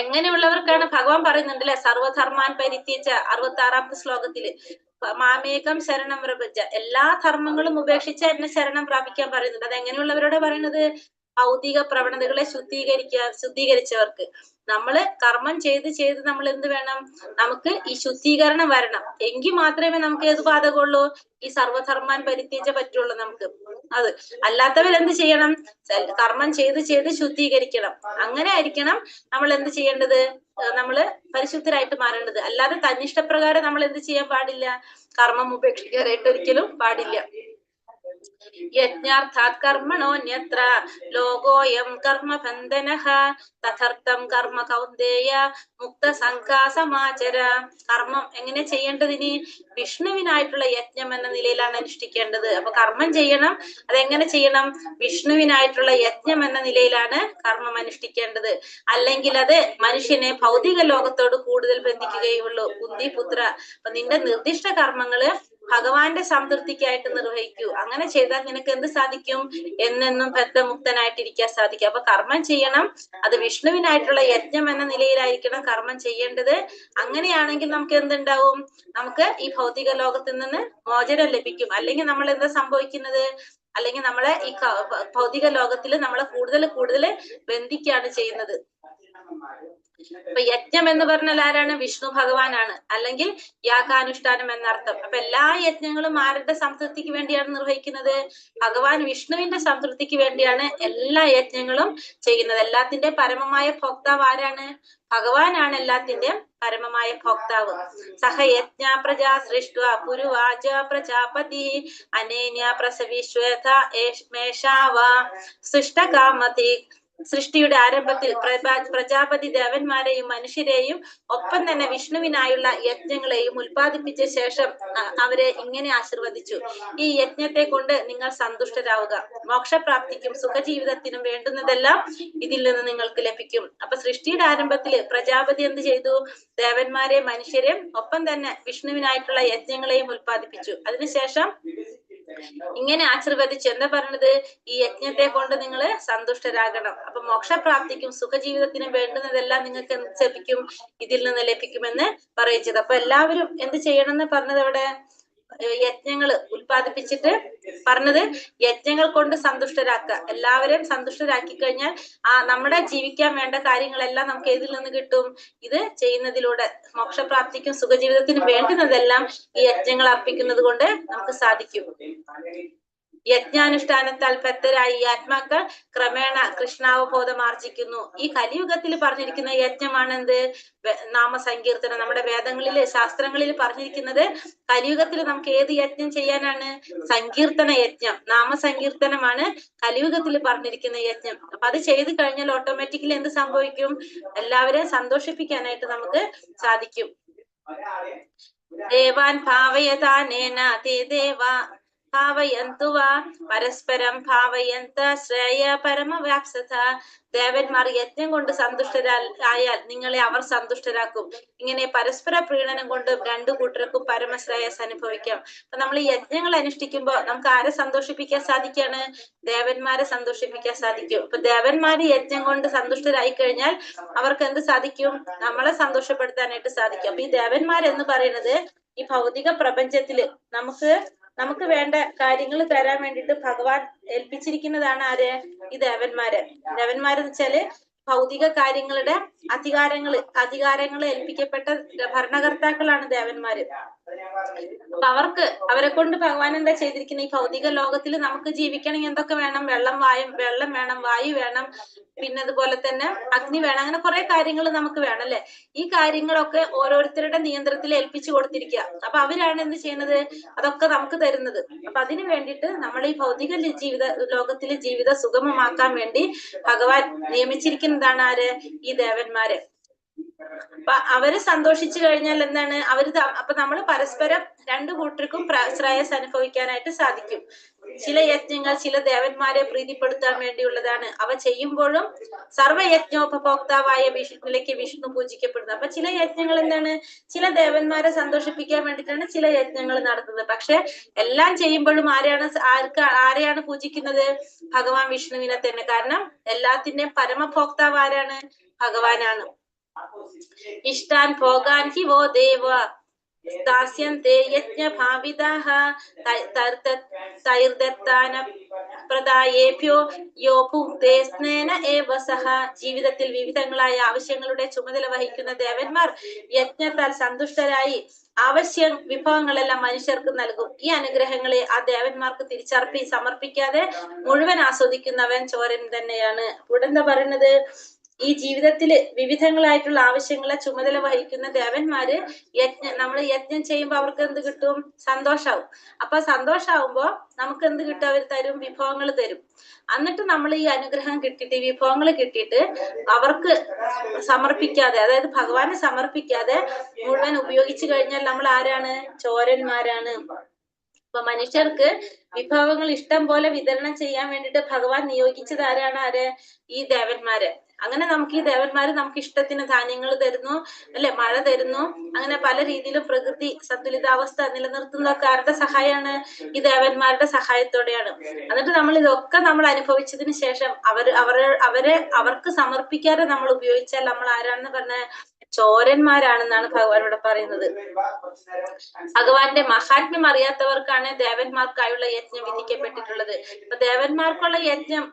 എങ്ങനെയുള്ളവർക്കാണ് ഭഗവാൻ പറയുന്നുണ്ടല്ലേ? സർവധർമാൻ പരിത്യജ 66ാമത്തെ ശ്ലോകത്തില് മാമേകം ശരണം പ്രപഞ്ച. എല്ലാ ധർമ്മങ്ങളും ഉപേക്ഷിച്ച് എന്നെ ശരണം പ്രാപിക്കാൻ പറയുന്നുണ്ട്. അത് എങ്ങനെയുള്ളവരോട് പറയുന്നത്? ഭൗതിക പ്രവണതകളെ ശുദ്ധീകരിച്ചവർക്ക്. നമ്മള് കർമ്മം ചെയ്ത് നമ്മൾ എന്ത് വേണം? നമുക്ക് ഈ ശുദ്ധീകരണം വരണം. എങ്കിൽ മാത്രമേ നമുക്ക് ഏത് ബാധകമുള്ളൂ? ഈ സർവധർമാൻ പരിത്യജ പറ്റുള്ളൂ നമുക്ക്. അത് അല്ലാത്തവരെന്ത് ചെയ്യണം? കർമ്മം ചെയ്ത് ശുദ്ധീകരിക്കണം. അങ്ങനെ ആയിരിക്കണം നമ്മൾ എന്ത് ചെയ്യേണ്ടത്? നമ്മള് പരിശുദ്ധരായിട്ട് മാറേണ്ടത്. അല്ലാതെ തന്നിഷ്ടപ്രകാരം നമ്മൾ എന്ത് ചെയ്യാൻ പാടില്ല? കർമ്മം ഉപേക്ഷിക്കാനായിട്ട് ഒരിക്കലും പാടില്ല. യജ്ഞാർത്ഥാത് കർമ്മണോന്യത്ര ലോകോയം കർമ്മബന്ധനഃ തഥർത്ഥം കർമ്മ കൗന്ദേയ മുക്തസംഘാ സമാചര. കർമ്മം എങ്ങനെ ചെയ്യേണ്ടതിന്? വിഷ്ണുവിനായിട്ടുള്ള യജ്ഞം എന്ന നിലയിലാണ് അനുഷ്ഠിക്കേണ്ടത്. അപ്പൊ കർമ്മം ചെയ്യണം, അതെങ്ങനെ ചെയ്യണം? വിഷ്ണുവിനായിട്ടുള്ള യജ്ഞം എന്ന നിലയിലാണ് കർമ്മം അനുഷ്ഠിക്കേണ്ടത്. അല്ലെങ്കിൽ അത് മനുഷ്യനെ ഭൗതിക ലോകത്തോട് കൂടുതൽ ബന്ധിക്കുകയുള്ളൂ. കുന്തിപുത്ര, അപ്പൊ നിന്റെ നിർദ്ദിഷ്ട കർമ്മങ്ങള് ഭഗവാന്റെ സംതൃപ്തിക്കായിട്ട് നിർവഹിക്കൂ. അങ്ങനെ ചെയ്താൽ നിനക്ക് എന്ത് സാധിക്കും? എന്നെന്നും ബദ്ധമുക്തനായിട്ടിരിക്കാൻ സാധിക്കും. അപ്പൊ കർമ്മം ചെയ്യണം, അത് വിഷ്ണുവിനായിട്ടുള്ള യജ്ഞം എന്ന നിലയിലായിരിക്കണം കർമ്മം ചെയ്യേണ്ടത്. അങ്ങനെയാണെങ്കിൽ നമുക്ക് എന്തുണ്ടാവും? നമുക്ക് ഈ ഭൗതിക ലോകത്തിൽ നിന്ന് മോചനം ലഭിക്കും. അല്ലെങ്കിൽ നമ്മൾ എന്താ സംഭവിക്കുന്നത്? അല്ലെങ്കിൽ നമ്മളെ ഈ ഭൗതിക ലോകത്തിൽ നമ്മളെ കൂടുതൽ ബന്ധിക്കുകയാണ് ചെയ്യുന്നത്. അപ്പൊ യജ്ഞം എന്ന് പറഞ്ഞാൽ ആരാണ്? വിഷ്ണു ഭഗവാനാണ്, അല്ലെങ്കിൽ യാഗാനുഷ്ഠാനം എന്നർത്ഥം. അപ്പൊ എല്ലാ യജ്ഞങ്ങളും ആരുടെ സംതൃപ്തിക്ക് വേണ്ടിയാണ് നിർവഹിക്കുന്നത്? ഭഗവാൻ വിഷ്ണുവിന്റെ സംതൃപ്തിക്ക് വേണ്ടിയാണ് എല്ലാ യജ്ഞങ്ങളും ചെയ്യുന്നത്. എല്ലാത്തിന്റെ പരമമായ ഭോക്താവ് ആരാണ്? ഭഗവാനാണ് എല്ലാത്തിന്റെ പരമമായ ഭോക്താവ്. സഹ യജ്ഞ പ്രജാ സൃഷ്ട പുരുവാച പ്രജാപതി അനേന്യ പ്രസവിശ്വേത മേഷാവ സൃഷ്ടകാമതി. സൃഷ്ടിയുടെ ആരംഭത്തിൽ പ്രജാപതി ദേവന്മാരെയും മനുഷ്യരെയും ഒപ്പം തന്നെ വിഷ്ണുവിനായുള്ള യജ്ഞങ്ങളെയും ഉൽപ്പാദിപ്പിച്ച ശേഷം അവരെ ഇങ്ങനെ ആശീർവദിച്ചു: ഈ യജ്ഞത്തെ കൊണ്ട് നിങ്ങൾ സന്തുഷ്ടരാവുക, മോക്ഷപ്രാപ്തിക്കും സുഖജീവിതത്തിനും വേണ്ടുന്നതെല്ലാം ഇതിൽ നിന്ന് നിങ്ങൾക്ക് ലഭിക്കും. അപ്പൊ സൃഷ്ടിയുടെ ആരംഭത്തില് പ്രജാപതി എന്ത് ചെയ്തു? ദേവന്മാരെയും മനുഷ്യരെയും ഒപ്പം തന്നെ വിഷ്ണുവിനായിട്ടുള്ള യജ്ഞങ്ങളെയും ഉൽപ്പാദിപ്പിച്ചു. അതിനുശേഷം ഇങ്ങനെ ആശീർവദിച്ചു. എന്താ പറഞ്ഞത്? ഈ യജ്ഞത്തെ കൊണ്ട് നിങ്ങൾ സന്തുഷ്ടരാകണം. അപ്പൊ മോക്ഷപ്രാപ്തിക്കും സുഖജീവിതത്തിനും വേണ്ടുന്നതെല്ലാം നിങ്ങൾക്ക് എന്ത് ലഭിക്കും? ഇതിൽ നിന്ന് ലഭിക്കുമെന്ന് പറയിച്ചത്. അപ്പൊ എല്ലാവരും എന്ത് ചെയ്യണം എന്ന് പറഞ്ഞത്? അവിടെ യജ്ഞങ്ങൾ ഉൽപ്പാദിപ്പിച്ചിട്ട് പറഞ്ഞത് യജ്ഞങ്ങൾ കൊണ്ട് സന്തുഷ്ടരാക്കുക. എല്ലാവരെയും സന്തുഷ്ടരാക്കി കഴിഞ്ഞാൽ നമ്മുടെ ജീവിക്കാൻ വേണ്ട കാര്യങ്ങളെല്ലാം നമുക്ക് ഏതിൽ നിന്ന് കിട്ടും? ഇത് ചെയ്യുന്നതിലൂടെ മോക്ഷപ്രാപ്തിക്കും സുഖജീവിതത്തിനും വേണ്ടുന്നതെല്ലാം ഈ യജ്ഞങ്ങൾ അർപ്പിക്കുന്നത് കൊണ്ട് നമുക്ക് സാധിക്കും. യജ്ഞാനുഷ്ഠാനത്താൽ ബദ്ധരായി ഈ ആത്മാക്കൾ ക്രമേണ കൃഷ്ണാവബോധം ആർജിക്കുന്നു. ഈ കലിയുഗത്തിൽ പറഞ്ഞിരിക്കുന്ന യജ്ഞമാണ് എന്ത്? നാമസങ്കീർത്തനം. നമ്മുടെ വേദങ്ങളില് ശാസ്ത്രങ്ങളിൽ പറഞ്ഞിരിക്കുന്നത് കലിയുഗത്തിൽ നമുക്ക് ഏത് യജ്ഞം ചെയ്യാനാണ്? സങ്കീർത്തന യജ്ഞം, നാമസങ്കീർത്തനമാണ് കലിയുഗത്തിൽ പറഞ്ഞിരിക്കുന്ന യജ്ഞം. അപ്പൊ അത് ചെയ്ത് കഴിഞ്ഞാൽ ഓട്ടോമാറ്റിക്കലി എന്ത് സംഭവിക്കും? എല്ലാവരെയും സന്തോഷിപ്പിക്കാനായിട്ട് നമുക്ക് സാധിക്കും. ദേവാൻ ഭാവയതാനേന തേ ദേവ ഭാവയന്തു വാ പരസ്പരം ഭാവയന്ത ശ്രേയ പരമവ്യാപ്സത. ദേവന്മാർ യജ്ഞം കൊണ്ട് സന്തുഷ്ടരായാൽ നിങ്ങളെ അവർ സന്തുഷ്ടരാക്കും. ഇങ്ങനെ പരസ്പര പ്രീണനം കൊണ്ട് രണ്ടു കൂട്ടർക്കും പരമശ്രേയസ് അനുഭവിക്കാം. അപ്പൊ നമ്മൾ ഈ യജ്ഞങ്ങൾ അനുഷ്ഠിക്കുമ്പോൾ നമുക്ക് ആരെ സന്തോഷിപ്പിക്കാൻ സാധിക്കാണ്? ദേവന്മാരെ സന്തോഷിപ്പിക്കാൻ സാധിക്കും. അപ്പൊ ദേവന്മാര് യജ്ഞം കൊണ്ട് സന്തുഷ്ടരായി കഴിഞ്ഞാൽ അവർക്ക് എന്ത് സാധിക്കും? നമ്മളെ സന്തോഷപ്പെടുത്താനായിട്ട് സാധിക്കും. അപ്പൊ ഈ ദേവന്മാരെന്ന് പറയുന്നത് ഈ ഭൗതിക പ്രപഞ്ചത്തില് നമുക്ക് വേണ്ട കാര്യങ്ങൾ തരാൻ വേണ്ടിയിട്ട് ഭഗവാൻ ഏൽപ്പിച്ചിരിക്കുന്നതാണ് ആര്? ഈ ദേവന്മാര്. ദേവന്മാരെന്ന് വെച്ചാല് ഭൗതിക കാര്യങ്ങളുടെ അധികാരങ്ങൾ ഏൽപ്പിക്കപ്പെട്ട ഭരണകർത്താക്കളാണ് ദേവന്മാര്. അപ്പൊ അവരെ കൊണ്ട് ഭഗവാൻ എന്താ ചെയ്തിരിക്കുന്നത്? ഈ ഭൗതിക ലോകത്തിൽ നമുക്ക് ജീവിക്കണമെങ്കിൽ എന്തൊക്കെ വേണം? വെള്ളം വേണം, വായു വേണം, പിന്നെ അതുപോലെ തന്നെ അഗ്നി വേണം. അങ്ങനെ കുറെ കാര്യങ്ങൾ നമുക്ക് വേണം അല്ലെ? ഈ കാര്യങ്ങളൊക്കെ ഓരോരുത്തരുടെ നിയന്ത്രണത്തിൽ ഏൽപ്പിച്ചു കൊടുത്തിരിക്കുക. അപ്പൊ അവരാണ് എന്ത് ചെയ്യുന്നത്? അതൊക്കെ നമുക്ക് തരുന്നത്. അപ്പൊ അതിനു വേണ്ടിയിട്ട് നമ്മൾ ഈ ഭൗതിക ലോകത്തിലെ ജീവിതം സുഗമമാക്കാൻ വേണ്ടി ഭഗവാൻ നിയമിച്ചിരിക്കുന്നതാണ് ആര്? ഈ ദേവന്മാര്. അപ്പൊ അവര് സന്തോഷിച്ചു കഴിഞ്ഞാൽ എന്താണ്? അപ്പൊ നമ്മൾ പരസ്പരം രണ്ടു കൂട്ടർക്കും ശ്രേയസ് അനുഭവിക്കാനായിട്ട് സാധിക്കും. ചില യജ്ഞങ്ങൾ ചില ദേവന്മാരെ പ്രീതിപ്പെടുത്താൻ വേണ്ടിയുള്ളതാണ്. അവ ചെയ്യുമ്പോഴും സർവയജ്ഞോപഭോക്താവായ നിലയ്ക്ക് വിഷ്ണു പൂജിക്കപ്പെടുന്നത്. അപ്പൊ ചില യജ്ഞങ്ങൾ എന്താണ്? ചില ദേവന്മാരെ സന്തോഷിപ്പിക്കാൻ വേണ്ടിയിട്ടാണ് ചില യജ്ഞങ്ങൾ നടത്തുന്നത്. പക്ഷെ എല്ലാം ചെയ്യുമ്പോഴും ആരെയാണ് പൂജിക്കുന്നത്? ഭഗവാൻ വിഷ്ണുവിനെ തന്നെ. കാരണം എല്ലാത്തിന്റെയും പരമഭോക്താവ് ആരാണ്? ഭഗവാനാണ്. ഇഷ്ടാൻ ഭോഗാൻ ഹി വോ ദേവ ദാസ്യന്തെ യജ്ഞഭാവിതാഃ തൈർദത്താന പ്രദായേഭ്യോ യോ ഭുക്തേ സ്നേന ഏവ സഹ. ജീവിതത്തിൽ വിവിധങ്ങളായ ആവശ്യങ്ങളുടെ ചുമതല വഹിക്കുന്ന ദേവന്മാർ യജ്ഞത്താൽ സന്തുഷ്ടരായി ആവശ്യ വിഭവങ്ങളെല്ലാം മനുഷ്യർക്ക് നൽകും. ഈ അനുഗ്രഹങ്ങളെ ആ ദേവന്മാർക്ക് സമർപ്പിക്കാതെ മുഴുവൻ ആസ്വദിക്കുന്നവൻ ചോരൻ തന്നെയാണ്. ഇവിടെ എന്താ പറയുന്നത്? ഈ ജീവിതത്തില് വിവിധങ്ങളായിട്ടുള്ള ആവശ്യങ്ങളെ ചുമതല വഹിക്കുന്ന ദേവന്മാര് നമ്മൾ യജ്ഞം ചെയ്യുമ്പോൾ അവർക്ക് എന്ത് കിട്ടും? സന്തോഷാവും. അപ്പൊ സന്തോഷാവുമ്പോ നമുക്ക് എന്ത് കിട്ടും? അവർ തരും, വിഭവങ്ങൾ തരും. എന്നിട്ട് നമ്മൾ ഈ അനുഗ്രഹം കിട്ടിയിട്ട്, ഈ വിഭവങ്ങൾ കിട്ടിയിട്ട് അവർക്ക് സമർപ്പിക്കാതെ, അതായത് ഭഗവാനെ സമർപ്പിക്കാതെ മുഴുവൻ ഉപയോഗിച്ചു കഴിഞ്ഞാൽ നമ്മൾ ആരാണ്? ചോരന്മാരാണ്. അപ്പൊ മനുഷ്യർക്ക് വിഭവങ്ങൾ ഇഷ്ടം പോലെ വിതരണം ചെയ്യാൻ വേണ്ടിയിട്ട് ഭഗവാൻ നിയോഗിച്ചത് ആരാണ്? ഈ ദേവന്മാര്. അങ്ങനെ നമുക്ക് ഈ ദേവന്മാര് നമുക്ക് ഇഷ്ടത്തിന് ധാന്യങ്ങൾ തരുന്നു, അല്ലെ, മഴ തരുന്നു. അങ്ങനെ പല രീതിയിലും പ്രകൃതി സന്തുലിതാവസ്ഥ നിലനിർത്തുന്നതൊക്കെ ആരുടെ സഹായമാണ്? ഈ ദേവന്മാരുടെ സഹായത്തോടെയാണ്. എന്നിട്ട് നമ്മൾ ഇതൊക്കെ നമ്മൾ അനുഭവിച്ചതിന് ശേഷം അവർക്ക് സമർപ്പിക്കാതെ നമ്മൾ ഉപയോഗിച്ചാൽ നമ്മൾ ആരാണെന്ന് പറഞ്ഞ ചോരന്മാരാണെന്നാണ് ഭഗവാൻ ഇവിടെ പറയുന്നത്. ഭഗവാന്റെ മഹാത്മ്യം അറിയാത്തവർക്കാണ് ദേവന്മാർക്കായുള്ള യജ്ഞം വിധിക്കപ്പെട്ടിട്ടുള്ളത്. അപ്പൊ ദേവന്മാർക്കുള്ള യജ്ഞം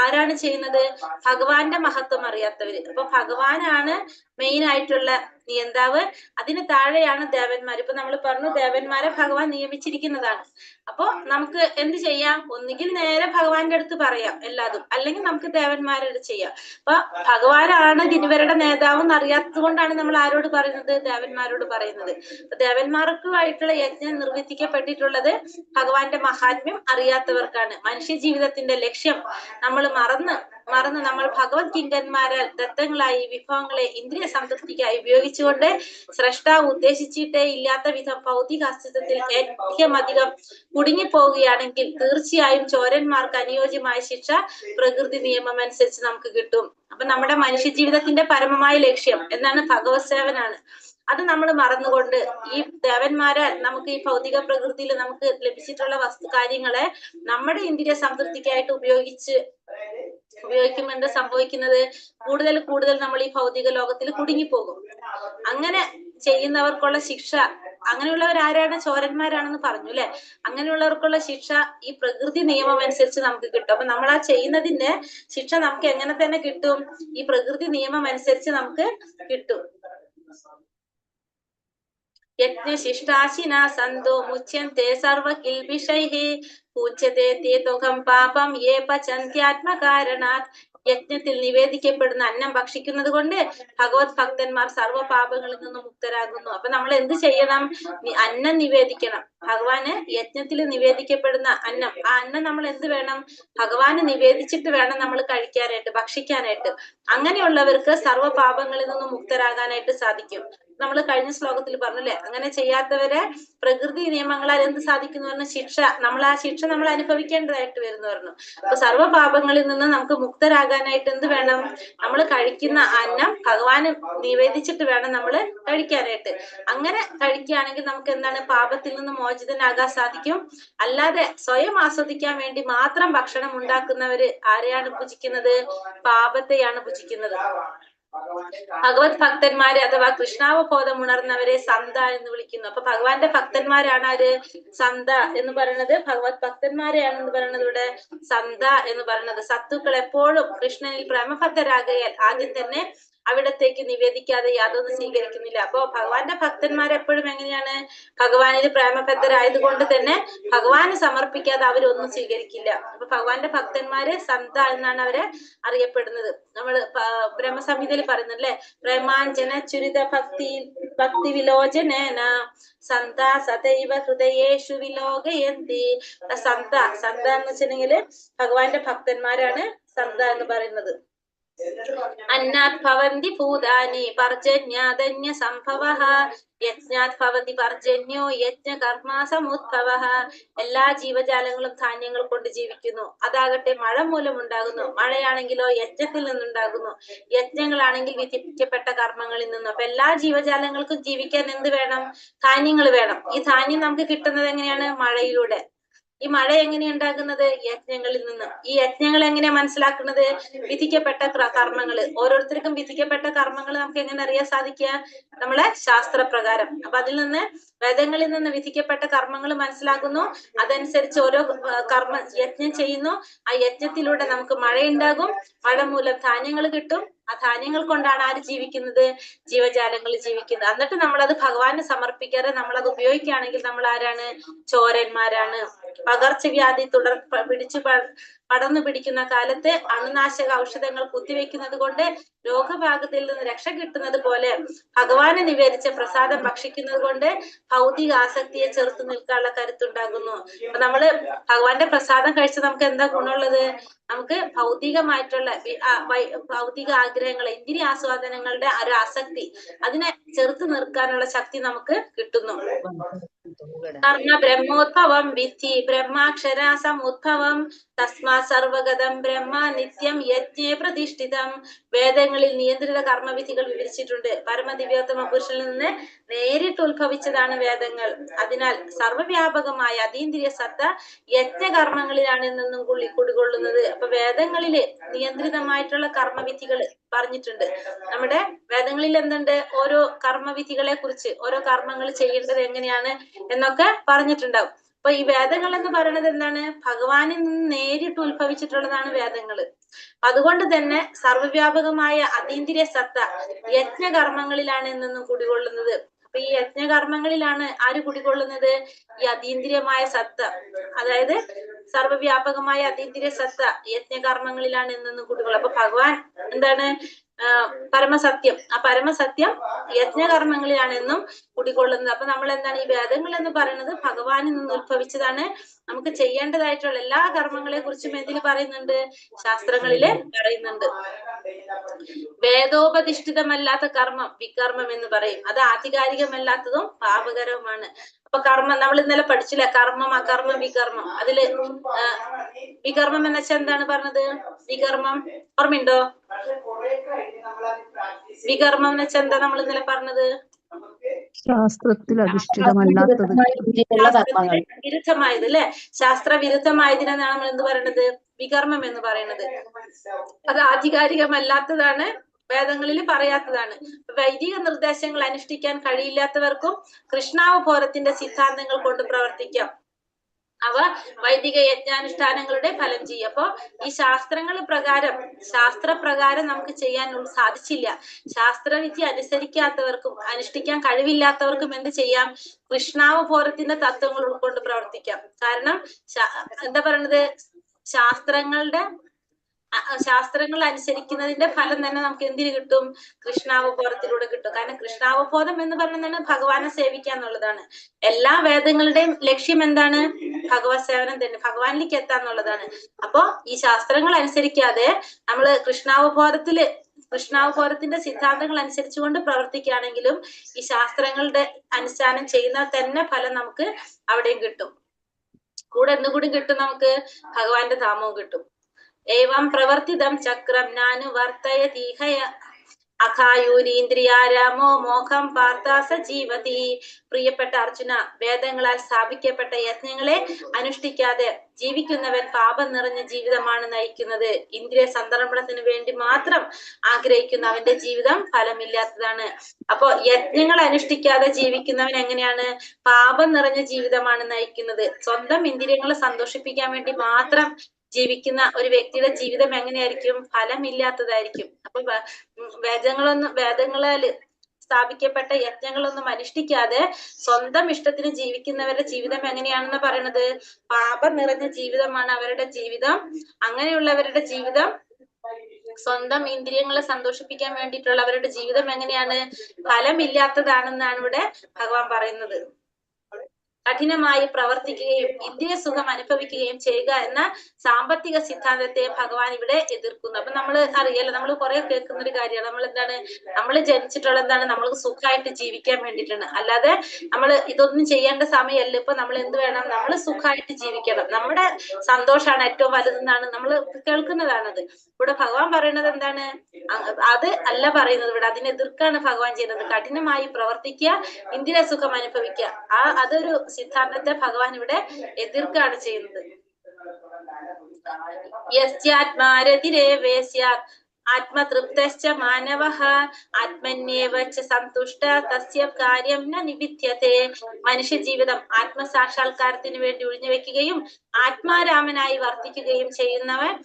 ആരാണ് ചെയ്യുന്നത്? ഭഗവാന്റെ മഹത്വം അറിയാത്തവര്. അപ്പൊ ഭഗവാനാണ് മെയിൻ ആയിട്ടുള്ള നിയന്താവ്. അതിന് താഴെയാണ് ദേവന്മാർ. ഇപ്പൊ നമ്മൾ പറഞ്ഞു ദേവന്മാരെ ഭഗവാൻ നിയമിച്ചിരിക്കുന്നതാണ്. അപ്പൊ നമുക്ക് എന്ത് ചെയ്യാം? ഒന്നുകിൽ നേരെ ഭഗവാന്റെ അടുത്ത് പറയാം എല്ലാതും, അല്ലെങ്കിൽ നമുക്ക് ദേവന്മാരോട് ചെയ്യാം. അപ്പൊ ഭഗവാനാണ് ഗിരിവരുടെ നേതാവ് എന്ന് അറിയാത്തത് കൊണ്ടാണ് നമ്മൾ ആരോട് പറയുന്നത്? ദേവന്മാരോട് പറയുന്നത്. ദേവന്മാർക്കുമായിട്ടുള്ള യജ്ഞം നിർവഹിക്കപ്പെട്ടിട്ടുള്ളത് ഭഗവാന്റെ മഹാത്മ്യം അറിയാത്തവർക്കാണ്. മനുഷ്യ ജീവിതത്തിന്റെ ലക്ഷ്യം നമ്മൾ മറന്ന് നമ്മൾ ഭഗവത് കിങ്കന്മാരാൽ ദത്തങ്ങളായി വിഭവങ്ങളെ ഇന്ദ്രിയ സംതൃപ്തിക്കായി ഉപയോഗിച്ചുകൊണ്ട് സ്രഷ്ടാവ് ഉദ്ദേശിച്ചിട്ടേ ഇല്ലാത്ത വിധം ഭൗതിക അസ്തിത്വത്തിൽ ഏറ്റവും അധികം കുടുങ്ങിപ്പോവുകയാണെങ്കിൽ തീർച്ചയായും ചോരന്മാർക്ക് അനുയോജ്യമായ ശിക്ഷ പ്രകൃതി നിയമം അനുസരിച്ച് നമുക്ക് കിട്ടും. അപ്പൊ നമ്മുടെ മനുഷ്യ ജീവിതത്തിന്റെ പരമമായ ലക്ഷ്യം എന്താണ്? ഭഗവത് സേവനാണ്. അത് നമ്മൾ മറന്നുകൊണ്ട് ഈ ദേവന്മാരാൽ നമുക്ക് ഈ ഭൗതിക പ്രകൃതിയിൽ നമുക്ക് ലഭിച്ചിട്ടുള്ള കാര്യങ്ങളെ നമ്മുടെ ഇന്ദ്രിയ സംതൃപ്തിക്കായിട്ട് ഉപയോഗിക്കുമ്പോൾ എന്താ സംഭവിക്കുന്നത്? കൂടുതൽ നമ്മൾ ഈ ഭൗതിക ലോകത്തിൽ കുടുങ്ങിപ്പോകും. അങ്ങനെ ചെയ്യുന്നവർക്കുള്ള ശിക്ഷ, അങ്ങനെയുള്ളവർ ആരാണ്? ചോരന്മാരാണെന്ന് പറഞ്ഞു അല്ലെ. അങ്ങനെയുള്ളവർക്കുള്ള ശിക്ഷ ഈ പ്രകൃതി നിയമം അനുസരിച്ച് നമുക്ക് കിട്ടും. അപ്പൊ നമ്മൾ ആ ചെയ്യുന്നതിന്റെ ശിക്ഷ നമുക്ക് എങ്ങനെ തന്നെ കിട്ടും? ഈ പ്രകൃതി നിയമം അനുസരിച്ച് നമുക്ക് കിട്ടും. യജ്ഞശിഷ്ടാശിന സന്തോ മുച്യന്തെ സർവകിൽബിഷൈഃ പൂജ്യത്തെ തേ തുകം പാപം യേ പചന്ത്യാത്മകാരണാത്. യജ്ഞത്തിൽ നിവേദിക്കപ്പെടുന്ന അന്നം ഭക്ഷിക്കുന്നത് കൊണ്ട് ഭഗവത് ഭക്തന്മാർ സർവ്വ പാപങ്ങളിൽ നിന്നും മുക്തരാകുന്നു. അപ്പൊ നമ്മൾ എന്ത് ചെയ്യണം? അന്നം നിവേദിക്കണം. ഭഗവാന് യജ്ഞത്തിൽ നിവേദിക്കപ്പെടുന്ന അന്നം, ആ അന്നം നമ്മൾ എന്ത് വേണം? ഭഗവാന് നിവേദിച്ചിട്ട് വേണം നമ്മൾ കഴിക്കാനായിട്ട്, ഭക്ഷിക്കാനായിട്ട്. അങ്ങനെയുള്ളവർക്ക് സർവ്വ പാപങ്ങളിൽ നിന്നും മുക്തരാകാനായിട്ട് സാധിക്കും. നമ്മൾ കഴിഞ്ഞ ശ്ലോകത്തിൽ പറഞ്ഞല്ലേ, അങ്ങനെ ചെയ്യാത്തവരെ പ്രകൃതി നിയമങ്ങളാൽ എന്ത് സാധിക്കുന്നു പറഞ്ഞ ശിക്ഷ, ആ ശിക്ഷ നമ്മൾ അനുഭവിക്കേണ്ടതായിട്ട് വരുന്നു പറഞ്ഞു. അപ്പൊ സർവ്വ പാപങ്ങളിൽ നിന്ന് നമുക്ക് മുക്തരാകാനായിട്ട് എന്ത് വേണം? നമ്മൾ കഴിക്കുന്ന അന്നം ഭഗവാന് നിവേദിച്ചിട്ട് വേണം നമ്മൾ കഴിക്കാനായിട്ട്. അങ്ങനെ കഴിക്കുകയാണെങ്കിൽ നമുക്ക് എന്താണ്? പാപത്തിൽ നിന്ന് മോചിതനാകാൻ സാധിക്കും. അല്ലാതെ സ്വയം ആസ്വദിക്കാൻ വേണ്ടി മാത്രം ഭക്ഷണം ഉണ്ടാക്കുന്നവര് ആരെയാണ് പൂജിക്കുന്നത്? പാപത്തെയാണ് പൂജിക്കുന്നത്. ഭഗവത് ഭക്തന്മാര് അഥവാ കൃഷ്ണാവബോധം ഉണർന്നവരെ സന്ത എന്ന് വിളിക്കുന്നു. അപ്പൊ ഭഗവാന്റെ ഭക്തന്മാരാണ് ആര്? സന്ത എന്ന് പറയുന്നത്. ഭഗവത് ഭക്തന്മാരെയാണെന്ന് പറയുന്നത് ഇവിടെ സന്ത എന്ന് പറയുന്നത്. സത്തുക്കൾ എപ്പോഴും കൃഷ്ണനിൽ പ്രേമഭക്തരാകയാൽ ആദ്യം തന്നെ അവിടത്തേക്ക് നിവേദിക്കാതെ യാതൊന്നും സ്വീകരിക്കുന്നില്ല. അപ്പോ ഭഗവാന്റെ ഭക്തന്മാരെപ്പോഴും എങ്ങനെയാണ്? ഭഗവാനിൽ പ്രേമബദ്ധരായത് കൊണ്ട് തന്നെ ഭഗവാന് സമർപ്പിക്കാതെ അവരൊന്നും സ്വീകരിക്കില്ല. അപ്പൊ ഭഗവാന്റെ ഭക്തന്മാര് സന്ത എന്നാണ് അവരെ അറിയപ്പെടുന്നത്. നമ്മൾ ബ്രഹ്മസംഹിതയിൽ പറയുന്നല്ലേ, പ്രേമാഞ്ജന ചുരിത ഭക്തി വിലോചനേന സന്ത സദൈവ ഹൃദയേഷു വിലോകയന്തി. സന്ത എന്ന് വെച്ചിട്ടുണ്ടെങ്കിൽ ഭഗവാന്റെ ഭക്തന്മാരാണ് സന്ത എന്ന് പറയുന്നത്. അന്നാത് ഭവന്തി ഭൂതാനി പർജന്യാദന്യ സംഭവഃ യജ്ഞാത് ഭവതി പർജന്യോ യജ്ഞ കർമ്മ സമുദ്ഭവഃ. എല്ലാ ജീവജാലങ്ങളും ധാന്യങ്ങൾ കൊണ്ട് ജീവിക്കുന്നു. അതാകട്ടെ മഴ മൂലം ഉണ്ടാകുന്നു. മഴയാണെങ്കിലോ യജ്ഞത്തിൽ നിന്നുണ്ടാകുന്നു. യജ്ഞങ്ങളാണെങ്കിൽ വിധിക്കപ്പെട്ട കർമ്മങ്ങളിൽ നിന്നും. അപ്പൊ എല്ലാ ജീവജാലങ്ങൾക്കും ജീവിക്കാൻ എന്ത് വേണം? ധാന്യങ്ങൾ വേണം. ഈ ധാന്യം നമുക്ക് കിട്ടുന്നത് എങ്ങനെയാണ്? മഴയിലൂടെ. ഈ മഴ എങ്ങനെയുണ്ടാകുന്നത്? യജ്ഞങ്ങളിൽ നിന്നും. ഈ യജ്ഞങ്ങൾ എങ്ങനെയാ മനസ്സിലാക്കുന്നത്? വിധിക്കപ്പെട്ട കർമ്മങ്ങള്. ഓരോരുത്തർക്കും വിധിക്കപ്പെട്ട കർമ്മങ്ങൾ നമുക്ക് എങ്ങനെ അറിയാൻ സാധിക്കുക? നമ്മളെ ശാസ്ത്രപ്രകാരം. അപ്പൊ അതിൽ നിന്ന് വേദങ്ങളിൽ നിന്ന് വിധിക്കപ്പെട്ട കർമ്മങ്ങൾ മനസ്സിലാക്കുന്നു. അതനുസരിച്ച് ഓരോ യജ്ഞം ചെയ്യുന്നു. ആ യജ്ഞത്തിലൂടെ നമുക്ക് മഴയുണ്ടാകും. മഴ മൂലം ധാന്യങ്ങൾ കിട്ടും. ആ ധാന്യങ്ങൾ കൊണ്ടാണ് ആര് ജീവിക്കുന്നത്? ജീവജാലങ്ങൾ ജീവിക്കുന്നത്. എന്നിട്ട് നമ്മളത് ഭഗവാന് സമർപ്പിക്കാതെ നമ്മളത് ഉപയോഗിക്കുകയാണെങ്കിൽ നമ്മൾ ആരാണ്? ചോരന്മാരാണ്. പകർച്ചവ്യാധി പിടിച്ചു പടർന്നു പിടിക്കുന്ന കാലത്ത് അണുനാശക ഔഷധങ്ങൾ കുത്തിവെക്കുന്നത് കൊണ്ട് രോഗഭാഗത്തിൽ നിന്ന് രക്ഷ കിട്ടുന്നത് പോലെ ഭഗവാനെ നിവേദിച്ച പ്രസാദം ഭക്ഷിക്കുന്നത് കൊണ്ട് ഭൗതിക ആസക്തിയെ ചെറുത്തു നിൽക്കാനുള്ള കരുത്തുണ്ടാകുന്നു. അപ്പൊ നമ്മള് ഭഗവാന്റെ പ്രസാദം കഴിച്ച് നമുക്ക് എന്താ ഗുണമുള്ളത്? നമുക്ക് ഭൗതികമായിട്ടുള്ള ഭൗതിക ആഗ്രഹങ്ങൾ, ഇന്ദ്രിയ ആസ്വാദനങ്ങളുടെ ഒരു ആസക്തി, അതിനെ ചെറുത്ത് നിർക്കാനുള്ള ശക്തി നമുക്ക് കിട്ടുന്നു. കർമ്മ ബ്രഹ്മോദ്ഭവം വിദ്ധി ബ്രഹ്മാക്ഷര സമുദ്ഭവം തസ്മാ സർവഗതം ബ്രഹ്മ നിത്യം യജ്ഞേ പ്രതിഷ്ഠിതം. വേദങ്ങളിൽ നിയന്ത്രിത കർമ്മവിധികൾ വിവരിച്ചിട്ടുണ്ട്. പരമദിവ്യോത്തമ പുരുഷനിൽ നിന്ന് നേരിട്ട് ഉത്ഭവിച്ചതാണ് വേദങ്ങൾ. അതിനാൽ സർവ്വവ്യാപകമായ അതീന്ദ്രിയ സത്ത യജ്ഞകർമ്മങ്ങളിലാണ് എന്നും കുടികൊള്ളുന്നത്. അപ്പൊ വേദങ്ങളില് നിയന്ത്രിതമായിട്ടുള്ള കർമ്മവിധികൾ പറഞ്ഞിട്ടുണ്ട്. നമ്മുടെ വേദങ്ങളിൽ എന്തുണ്ട്? ഓരോ കർമ്മവിധികളെ കുറിച്ച്, ഓരോ കർമ്മങ്ങൾ ചെയ്യേണ്ടത് എങ്ങനെയാണ് എന്നൊക്കെ പറഞ്ഞിട്ടുണ്ടാവും. അപ്പൊ ഈ വേദങ്ങൾ എന്ന് പറയുന്നത് എന്താണ്? ഭഗവാനിൽ നിന്ന് നേരിട്ട് ഉത്ഭവിച്ചിട്ടുള്ളതാണ് വേദങ്ങള്. അതുകൊണ്ട് തന്നെ സർവ്വവ്യാപകമായ അതീന്ദ്രിയ സത്ത യജ്ഞകർമ്മങ്ങളിലാണ് എന്നും കുടികൊള്ളുന്നത്. അപ്പൊ ഈ യജ്ഞകർമ്മങ്ങളിലാണ് ആര് കുടികൊള്ളുന്നത്? ഈ അതീന്ദ്രിയമായ സത്ത, അതായത് സർവ്വവ്യാപകമായ അതീന്ദ്രിയ സത്ത യജ്ഞകർമ്മങ്ങളിലാണ് എന്നും കുടികൊള്ളും. അപ്പൊ ഭഗവാൻ എന്താണ്? പരമസത്യം. ആ പരമസത്യം യജ്ഞകർമ്മങ്ങളിലാണെന്നും കുടികൊള്ളുന്നത്. അപ്പൊ നമ്മൾ എന്താണ്? ഈ വേദങ്ങൾ എന്ന് പറയുന്നത് ഭഗവാനിൽ നിന്ന് ഉത്ഭവിച്ചതാണ്. നമുക്ക് ചെയ്യേണ്ടതായിട്ടുള്ള എല്ലാ കർമ്മങ്ങളെ കുറിച്ചും എന്തിൽ പറയുന്നുണ്ട്? ശാസ്ത്രങ്ങളില് പറയുന്നുണ്ട്. വേദോപധിഷ്ഠിതമല്ലാത്ത കർമ്മം വികർമ്മം എന്ന് പറയും. അത് ആധികാരികമല്ലാത്തതും പാപകരവുമാണ്. അപ്പൊ കർമ്മം നമ്മൾ ഇന്നലെ പഠിച്ചില്ല, കർമ്മം, അകർമ്മം, വികർമ്മം. അതില് വികർമ്മം എന്ന് വെച്ചാൽ എന്താണ് പറഞ്ഞത്? വികർമ്മം ഓർമ്മയുണ്ടോ? വികർമ്മം എന്ന് വെച്ചാൽ എന്താ നമ്മൾ ഇന്നലെ പറഞ്ഞത്? ശാസ്ത്രത്തിൽ അധിഷ്ഠിതമല്ലാത്തത്, വിരുദ്ധമായത് അല്ലെ? ശാസ്ത്ര വിരുദ്ധമായതിനാണ് നമ്മൾ എന്ത് പറയണത്? വികർമ്മം എന്ന് പറയുന്നത്. അത് ആധികാരികമല്ലാത്തതാണ്, വേദങ്ങളിൽ പറയാത്തതാണ്. വൈദിക നിർദ്ദേശങ്ങൾ അനുഷ്ഠിക്കാൻ കഴിയില്ലാത്തവർക്കും കൃഷ്ണാവബോധത്തിന്റെ സിദ്ധാന്തങ്ങൾ കൊണ്ട് പ്രവർത്തിക്കാം. അവ വൈദിക യജ്ഞാനുഷ്ഠാനങ്ങളുടെ ഫലം ചെയ്യും. അപ്പൊ ഈ ശാസ്ത്രപ്രകാരം നമുക്ക് ചെയ്യാൻ സാധിച്ചില്ല. ശാസ്ത്രവിധി അനുസരിക്കാത്തവർക്കും അനുഷ്ഠിക്കാൻ കഴിവില്ലാത്തവർക്കും എന്ത് ചെയ്യാം? കൃഷ്ണാവബോധത്തിന്റെ തത്വങ്ങൾ ഉൾക്കൊണ്ട് പ്രവർത്തിക്കാം. കാരണം എന്താ പറയണത്? ശാസ്ത്രങ്ങൾ അനുസരിക്കുന്നതിന്റെ ഫലം തന്നെ നമുക്ക് എന്തിനു കിട്ടും? കൃഷ്ണാവബോധത്തിലൂടെ കിട്ടും. കാരണം കൃഷ്ണാവബോധം എന്ന് പറയുന്നത് ഭഗവാനെ സേവിക്കുക എന്നുള്ളതാണ്. എല്ലാ വേദങ്ങളുടെയും ലക്ഷ്യം എന്താണ്? ഭഗവത് സേവനം തന്നെ, ഭഗവാനിലേക്ക് എത്താന്നുള്ളതാണ്. അപ്പൊ ഈ ശാസ്ത്രങ്ങൾ അനുസരിക്കാതെ നമ്മള് കൃഷ്ണാവബോധത്തിന്റെ സിദ്ധാന്തങ്ങൾ അനുസരിച്ചുകൊണ്ട് പ്രവർത്തിക്കുകയാണെങ്കിലും ഈ ശാസ്ത്രങ്ങളുടെ അനുഷ്ഠാനം ചെയ്യുന്ന തന്നെ ഫലം നമുക്ക് അവിടെയും കിട്ടും. കൂടെ എന്തുകൂടി കിട്ടും? നമുക്ക് ഭഗവാന്റെ ധാമവും കിട്ടും. ഏവം പ്രവർത്തിതം ചക്രം നാനുവർത്തയതീഹയ അഖായൂരീന്ദ്രിയാരാമോ മോഹം പാർത്താസ ജീവതി. പ്രിയപ്പെട്ട അർജുന, വേദങ്ങളാൽ സ്ഥാപിക്കപ്പെട്ട യജ്ഞങ്ങളെ അനുഷ്ഠിക്കാതെ ജീവിക്കുന്നവൻ പാപം നിറഞ്ഞ ജീവിതമാണ് നയിക്കുന്നത്. ഇന്ദ്രിയ സന്ദർഭത്തിന് വേണ്ടി മാത്രം ആഗ്രഹിക്കുന്ന അവന്റെ ജീവിതം ഫലമില്ലാത്തതാണ്. അപ്പൊ യജ്ഞങ്ങൾ അനുഷ്ഠിക്കാതെ ജീവിക്കുന്നവൻ എങ്ങനെയാണ്? പാപം നിറഞ്ഞ ജീവിതമാണ് നയിക്കുന്നത്. സ്വന്തം ഇന്ദ്രിയങ്ങളെ സന്തോഷിപ്പിക്കാൻ വേണ്ടി മാത്രം ജീവിക്കുന്ന ഒരു വ്യക്തിയുടെ ജീവിതം എങ്ങനെയായിരിക്കും? ഫലമില്ലാത്തതായിരിക്കും. അപ്പൊ വേദങ്ങളാൽ സ്ഥാപിക്കപ്പെട്ട യജ്ഞങ്ങളൊന്നും അനുഷ്ഠിക്കാതെ സ്വന്തം ഇഷ്ടത്തിന് ജീവിക്കുന്നവരുടെ ജീവിതം എങ്ങനെയാണെന്ന് പറയുന്നത്? പാപം നിറഞ്ഞ ജീവിതമാണ് അവരുടെ ജീവിതം. അങ്ങനെയുള്ളവരുടെ ജീവിതം, സ്വന്തം ഇന്ദ്രിയങ്ങളെ സന്തോഷിപ്പിക്കാൻ വേണ്ടിയിട്ടുള്ള അവരുടെ ജീവിതം എങ്ങനെയാണ്? ഫലമില്ലാത്തതാണെന്നാണ് ഇവിടെ ഭഗവാൻ പറയുന്നത്. കഠിനമായി പ്രവർത്തിക്കുകയും ഇന്ദ്രിയ സുഖം അനുഭവിക്കുകയും ചെയ്യുക എന്ന സാമ്പത്തിക സിദ്ധാന്തത്തെ ഭഗവാൻ ഇവിടെ എതിർക്കുന്നു. അപ്പൊ നമ്മൾ അറിയാലോ, നമ്മൾ കുറെ കേൾക്കുന്ന ഒരു കാര്യമാണ്. നമ്മൾ എന്താണ്? നമ്മൾ ജനിച്ചിട്ടുള്ള എന്താണ്? നമ്മൾക്ക് സുഖമായിട്ട് ജീവിക്കാൻ വേണ്ടിയിട്ടാണ്. അല്ലാതെ നമ്മൾ ഇതൊന്നും ചെയ്യേണ്ട സമയമല്ല. ഇപ്പൊ നമ്മൾ എന്ത് വേണം? നമ്മൾ സുഖമായിട്ട് ജീവിക്കണം. നമ്മുടെ സന്തോഷമാണ് ഏറ്റവും വലുതെന്നാണ് നമ്മൾ കേൾക്കുന്നതാണത്. ഇവിടെ ഭഗവാൻ പറയുന്നത് എന്താണ്? അത് അല്ല പറയുന്നത്. ഇവിടെ അതിനെതിർക്കാണ് ഭഗവാൻ ചെയ്യുന്നത്. കഠിനമായി പ്രവർത്തിക്കുക, ഇന്ദ്രിയ സുഖം അനുഭവിക്കുക, അതൊരു സിദ്ധാന്തത്തെ ഭഗവാൻ ഇവിടെ എതിർക്കാണ് ചെയ്യുന്നത്. ആത്മതൃപ്തശ്ച മാനവഃ ആത്മന്യേവ ച സന്തുഷ്ട തസ്യ കാര്യം ന നിവിദ്യത്തെ. മനുഷ്യ ജീവിതം ആത്മസാക്ഷാത്കാരത്തിന് വേണ്ടി ഒഴിഞ്ഞു വെക്കുകയും ആത്മാരാമനായി വർത്തിക്കുകയും ചെയ്യുന്നവൻ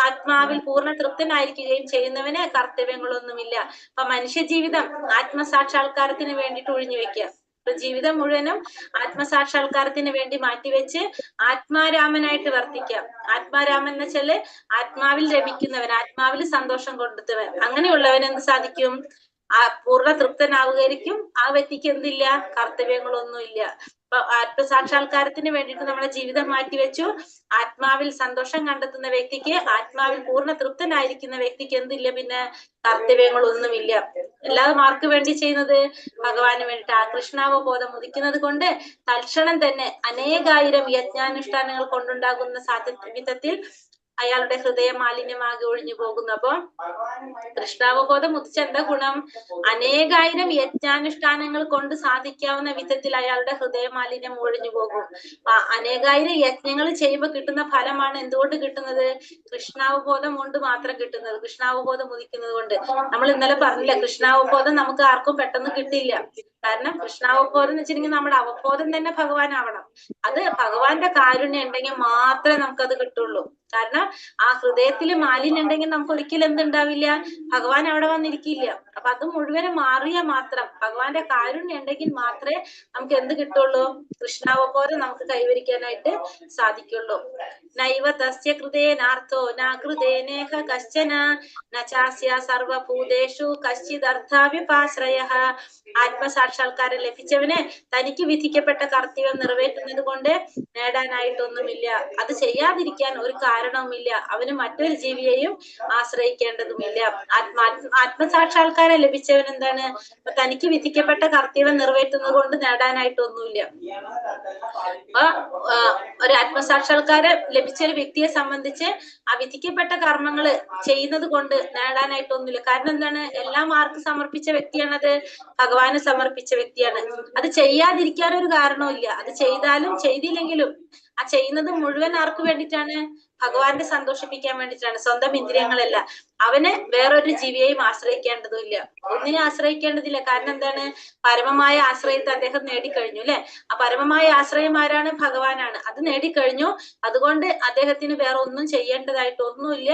ആത്മാവിൽ പൂർണ്ണ തൃപ്തനായിരിക്കുകയും ചെയ്യുന്നവന് കർത്തവ്യങ്ങളൊന്നുമില്ല. അപ്പൊ മനുഷ്യ ജീവിതം ആത്മസാക്ഷാത്കാരത്തിന് വേണ്ടിയിട്ട് ഒഴിഞ്ഞു വെക്കുക. ജീവിതം മുഴുവനും ആത്മസാക്ഷാത്കാരത്തിന് വേണ്ടി മാറ്റിവെച്ച് ആത്മാരാമനായിട്ട് വർത്തിക്കാം. ആത്മാരാമൻ എന്ന് വെച്ചാല് ആത്മാവിൽ രമിക്കുന്നവൻ, ആത്മാവിൽ സന്തോഷം കൊണ്ടെത്തുവൻ. അങ്ങനെയുള്ളവൻ എന്ത് സാധിക്കും? ആ പൂർണ്ണ തൃപ്തനാവുകയായിരിക്കും. ആ വ്യക്തിക്ക് എന്തില്ല? കർത്തവ്യങ്ങളൊന്നുമില്ല. അപ്പൊ ആത്മസാക്ഷാത്കാരത്തിന് വേണ്ടിയിട്ട് നമ്മുടെ ജീവിതം മാറ്റിവെച്ചു ആത്മാവിൽ സന്തോഷം കണ്ടെത്തുന്ന വ്യക്തിക്ക്, ആത്മാവിൽ പൂർണ്ണ തൃപ്തനായിരിക്കുന്ന വ്യക്തിക്ക് എന്തില്ല? പിന്നെ കർത്തവ്യങ്ങളൊന്നുമില്ല. എല്ലാതും ആർക്ക് വേണ്ടി ചെയ്യുന്നത്? ഭഗവാന് വേണ്ടിയിട്ട്. ആ കൃഷ്ണാവബോധം ഉദിക്കുന്നത് കൊണ്ട് തൽക്ഷണം തന്നെ അനേകായിരം യജ്ഞാനുഷ്ഠാനങ്ങൾ കൊണ്ടുണ്ടാകുന്ന വിധത്തിൽ അയാളുടെ ഹൃദയ മാലിന്യമാകെ ഒഴിഞ്ഞു പോകുന്നു. അപ്പൊ കൃഷ്ണാവബോധം ഉദിച്ച എന്താ ഗുണം? അനേകായിരം യജ്ഞാനുഷ്ഠാനങ്ങൾ കൊണ്ട് സാധിക്കാവുന്ന വിധത്തിൽ അയാളുടെ ഹൃദയ മാലിന്യം ഒഴിഞ്ഞു പോകും. അനേകായിരം യജ്ഞങ്ങൾ ചെയ്യുമ്പോൾ കിട്ടുന്ന ഫലമാണ് എന്തുകൊണ്ട് കിട്ടുന്നത്? കൃഷ്ണാവബോധം കൊണ്ട് മാത്രം കിട്ടുന്നത്. കൃഷ്ണാവബോധം ഉദിക്കുന്നത് കൊണ്ട്. നമ്മൾ ഇന്നലെ പറഞ്ഞില്ല, കൃഷ്ണാവബോധം നമുക്ക് ആർക്കും പെട്ടെന്ന് കിട്ടില്ല. കാരണം കൃഷ്ണാവബോധം എന്ന് വെച്ചിട്ടുണ്ടെങ്കിൽ നമ്മുടെ അവബോധം തന്നെ ഭഗവാനാവണം. അത് ഭഗവാന്റെ കാരുണ്യം ഉണ്ടെങ്കിൽ മാത്രമേ നമുക്കത് കിട്ടുള്ളൂ. കാരണം ആ ഹൃദയത്തിൽ മാലിന്യം ഉണ്ടെങ്കിൽ നമുക്ക് ഒരിക്കലും എന്തുണ്ടാവില്ല? ഭഗവാൻ അവിടെ വന്നിരിക്കില്ല. അപ്പൊ അത് മുഴുവനും മാറിയാൽ മാത്രം, ഭഗവാന്റെ കാരുണ്യം ഉണ്ടെങ്കിൽ മാത്രമേ നമുക്ക് എന്ത് കിട്ടുള്ളൂ? കൃഷ്ണാവബോധം നമുക്ക് കൈവരിക്കാനായിട്ട് സാധിക്കുള്ളൂ. നൈവ തസ്യ കൃതേനാർത്ഥോ നാകൃതേനേഹ കശ്ചന നചാസ്യ സർവഭൂതേഷു കശ്ചിദർത്ഥാവിപാശ്രയഃ. ആത്മസാക്ഷാത്കാരം ലഭിച്ചവന് തനിക്ക് വിധിക്കപ്പെട്ട കർത്തവ്യം നിറവേറ്റുന്നത് കൊണ്ട് നേടാനായിട്ടൊന്നുമില്ല. അത് ചെയ്യാതിരിക്കാൻ ഒരു കാരണവുമില്ല. അവന് മറ്റൊരു ജീവിയെയും ആശ്രയിക്കേണ്ടതുമില്ല. ആത്മസാക്ഷാത്കാരം ലഭിച്ചവൻ എന്താണ്? തനിക്ക് വിധിക്കപ്പെട്ട കർത്തവ്യം നിറവേറ്റുന്നത് കൊണ്ട് നേടാനായിട്ടൊന്നുമില്ല. ഒരു ആത്മസാക്ഷാത്കാരം ലഭിച്ച ഒരു വ്യക്തിയെ സംബന്ധിച്ച് ആ വിധിക്കപ്പെട്ട കർമ്മങ്ങൾ ചെയ്യുന്നത് കൊണ്ട് നേടാനായിട്ടൊന്നുമില്ല. കാരണം എന്താണ്? എല്ലാം ആർക്ക് സമർപ്പിച്ച വ്യക്തിയാണത്? ഭഗവാന് സമർപ്പിച്ച വ്യക്തിയാണ്. അത് ചെയ്യാതിരിക്കാൻ ഒരു കാരണവുമില്ല. അത് ചെയ്താലും ചെയ്തില്ലെങ്കിലും ആ ചെയ്യുന്നത് മുഴുവൻ ആർക്ക് വേണ്ടിയിട്ടാണ്? ഭഗവാന്റെ സന്തോഷിപ്പിക്കാൻ വേണ്ടിയിട്ടാണ്. സ്വന്തം ഇന്ദ്രിയങ്ങളല്ല. അവന് വേറൊരു ജീവിയെയും ആശ്രയിക്കേണ്ടതുമില്ല. ഒന്നിനെ ആശ്രയിക്കേണ്ടതില്ല. കാരണം എന്താണ്? പരമമായ ആശ്രയത്തെ അദ്ദേഹം നേടിക്കഴിഞ്ഞു അല്ലെ. ആ പരമമായ ആശ്രയം ആരാണ്? ഭഗവാനാണ്. അത് നേടിക്കഴിഞ്ഞു. അതുകൊണ്ട് അദ്ദേഹത്തിന് വേറെ ഒന്നും ചെയ്യേണ്ടതായിട്ട് ഒന്നുമില്ല.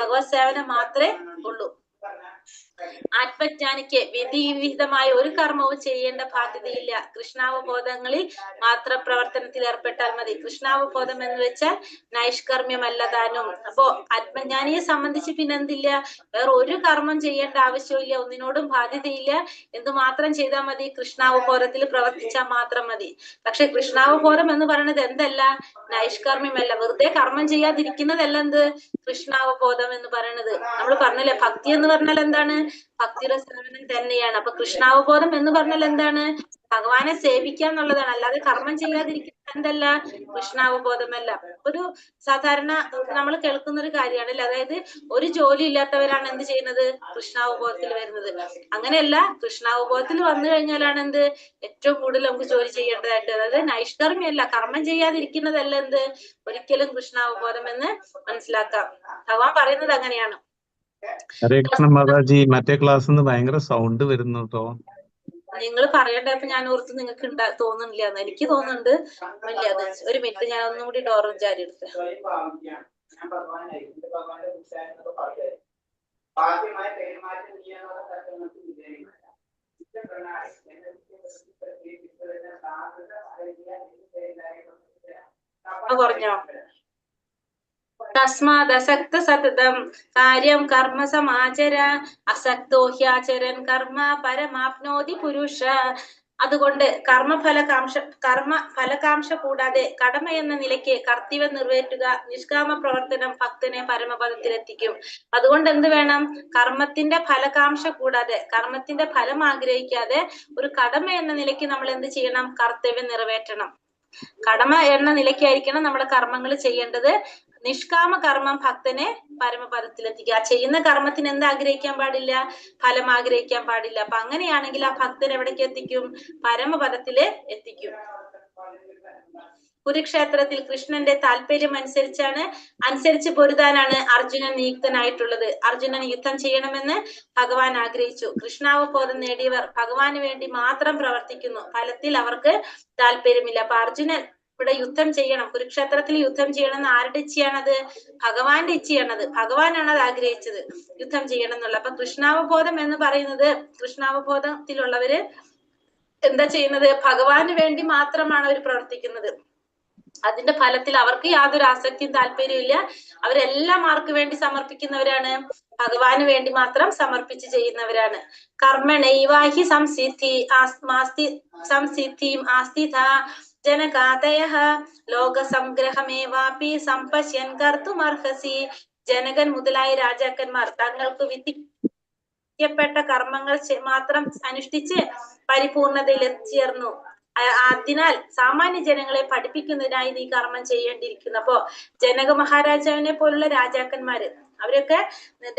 ഭഗവത് സേവനം മാത്രമേ ഉള്ളൂ. ആത്മജ്ഞാനിക്ക് വിധിവിഹിതമായ ഒരു കർമ്മവും ചെയ്യേണ്ട ബാധ്യതയില്ല. കൃഷ്ണാവബോധങ്ങളിൽ മാത്രം പ്രവർത്തനത്തിൽ ഏർപ്പെട്ടാൽ മതി. കൃഷ്ണാവബോധം എന്ന് വെച്ചാൽ നൈഷ്കർമ്മ്യമല്ല താനും. അപ്പോ ആത്മജ്ഞാനിയെ സംബന്ധിച്ച് പിന്നെന്തില്ല? വേറെ ഒരു കർമ്മം ചെയ്യേണ്ട ആവശ്യമില്ല. ഒന്നിനോടും ബാധ്യതയില്ല. എന്തുമാത്രം ചെയ്താൽ മതി? കൃഷ്ണാവബോധത്തിൽ പ്രവർത്തിച്ചാൽ മാത്രം മതി. പക്ഷെ കൃഷ്ണാവബോധം എന്ന് പറയുന്നത് എന്തല്ല? നൈഷ്കർമ്മ്യമല്ല. വെറുതെ കർമ്മം ചെയ്യാതിരിക്കുന്നതല്ല എന്ത്? കൃഷ്ണാവബോധം എന്ന് പറയുന്നത്. നമ്മൾ പറഞ്ഞില്ലേ, ഭക്തി എന്ന് പറഞ്ഞാൽ എന്താണ്? ഭക്തിയുടെ സേവനം തന്നെയാണ്. അപ്പൊ കൃഷ്ണാവബോധം എന്ന് പറഞ്ഞാൽ എന്താണ്? ഭഗവാനെ സേവിക്കുക എന്നുള്ളതാണ്. അല്ലാതെ കർമ്മം ചെയ്യാതിരിക്കുന്നത് എന്തല്ല? കൃഷ്ണാവബോധമല്ല. ഒരു സാധാരണ നമ്മൾ കേൾക്കുന്ന ഒരു കാര്യമാണ് അല്ലെ. അതായത് ഒരു ജോലി ഇല്ലാത്തവരാണ് എന്ത് ചെയ്യുന്നത്? കൃഷ്ണാവബോധത്തിൽ വരുന്നത്. അങ്ങനെയല്ല, കൃഷ്ണാവബോധത്തിൽ വന്നു കഴിഞ്ഞാലാണ് എന്ത്? ഏറ്റവും കൂടുതൽ നമുക്ക് ജോലി ചെയ്യേണ്ടതായിട്ട്. അതായത് നൈഷ്കർമ്മ്യമല്ല, കർമ്മം ചെയ്യാതിരിക്കുന്നതല്ല എന്ത്? ഒരിക്കലും കൃഷ്ണാവബോധം എന്ന് മനസ്സിലാക്കാം. ഭഗവാൻ പറയുന്നത് അങ്ങനെയാണ്. ഹരേ കൃഷ്ണ മാതാജി, മറ്റേ ക്ലാസ്സിൽ നിന്ന് ഭയങ്കര സൗണ്ട് വരുന്നു കേട്ടോ. നിങ്ങൾ പറയണ്ടപ്പോ ഞാൻ ഓർത്ത് നിങ്ങൾക്ക് തോന്നുന്നില്ല എന്ന്. എനിക്ക് തോന്നുന്നുണ്ട്. ഇല്ല, അത് ഒരു മിനിറ്റ്, ഞാൻ ഒന്നും കൂടി ഡോർ ജാരി എടുത്ത്. കുറഞ്ഞോ? തസ്മാദസക്ത സതതം കാര്യം കർമ്മ സമാചര അസക്തോ ഹ്യാചരൻ കർമ്മ പരമാപ്നോതി പുരുഷ. അതുകൊണ്ട് കർമ്മഫലകാംക്ഷ കൂടാതെ കടമ എന്ന നിലയ്ക്ക് കർത്തവ്യം നിറവേറ്റുക നിഷ്കാമ പ്രവർത്തനം ഭക്തനെ പരമപദത്തിലെത്തിക്കും. അതുകൊണ്ട് എന്ത് വേണം? കർമ്മത്തിന്റെ ഫലകാംക്ഷ കൂടാതെ, കർമ്മത്തിന്റെ ഫലം ആഗ്രഹിക്കാതെ ഒരു കടമ എന്ന നിലയ്ക്ക് നമ്മൾ എന്ത് ചെയ്യണം? കർത്തവ്യം നിറവേറ്റണം. കടമ എന്ന നിലയ്ക്കായിരിക്കണം നമ്മുടെ കർമ്മങ്ങൾ ചെയ്യേണ്ടത്. നിഷ്കാമ കർമ്മം ഭക്തനെ പരമപദത്തിലെത്തിക്കുക. ചെയ്യുന്ന കർമ്മത്തിന് എന്ത് ആഗ്രഹിക്കാൻ പാടില്ല? ഫലം ആഗ്രഹിക്കാൻ പാടില്ല. അപ്പൊ അങ്ങനെയാണെങ്കിൽ ആ ഭക്തൻ എവിടേക്ക് എത്തിക്കും? പരമപദത്തില് എത്തിക്കും. കുരുക്ഷേത്രത്തിൽ കൃഷ്ണന്റെ താല്പര്യം അനുസരിച്ച് പൊരുതാനാണ് അർജുനൻ നിയുക്തനായിട്ടുള്ളത്. അർജുനൻ യുദ്ധം ചെയ്യണമെന്ന് ഭഗവാൻ ആഗ്രഹിച്ചു. കൃഷ്ണാവബോധം നേടിയവർ ഭഗവാന് വേണ്ടി മാത്രം പ്രവർത്തിക്കുന്നു. ഫലത്തിൽ അവർക്ക് താല്പര്യമില്ല. അപ്പൊ അർജുനൻ ഇവിടെ യുദ്ധം ചെയ്യണം, കുരുക്ഷേത്രത്തിൽ യുദ്ധം ചെയ്യണം എന്ന് ആരുടെ ഇച്ഛയാണത്? ഭഗവാന്റെ ഇച്ഛയാണത്. ഭഗവാനാണ് അത് ആഗ്രഹിച്ചത്, യുദ്ധം ചെയ്യണം എന്നുള്ള. അപ്പൊ കൃഷ്ണാവബോധം എന്ന് പറയുന്നത്, കൃഷ്ണാവബോധത്തിലുള്ളവര് എന്താ ചെയ്യുന്നത്? ഭഗവാന് വേണ്ടി മാത്രമാണ് അവർ പ്രവർത്തിക്കുന്നത്. അതിന്റെ ഫലത്തിൽ അവർക്ക് യാതൊരു ആസക്തിയും താല്പര്യവും ഇല്ല. അവരെല്ലാം ആർക്ക് വേണ്ടി സമർപ്പിക്കുന്നവരാണ്? ഭഗവാന് വേണ്ടി മാത്രം സമർപ്പിച്ച് ചെയ്യുന്നവരാണ്. കർമ്മണൈവാഹി സംസിദ്ധിം ആസ്ഥിത ജനകാതയഃ ലോകസംഗ്രഹമേവാപി സംപശ്യൻ കർത്തുമർഹസി. ജനകൻ മുതലായ രാജാക്കന്മാർ തങ്ങൾക്ക് വിധിക്കപ്പെട്ട കർമ്മങ്ങൾ മാത്രം അനുഷ്ഠിച്ച് പരിപൂർണതയിൽ എത്തിച്ചേർന്നു. അതിനാൽ സാമാന്യ ജനങ്ങളെ പഠിപ്പിക്കുന്നതിനായി നീ കർമ്മം ചെയ്യേണ്ടിയിരിക്കുന്നു. അപ്പോ ജനക മഹാരാജാവിനെ പോലുള്ള രാജാക്കന്മാര്, അവരൊക്കെ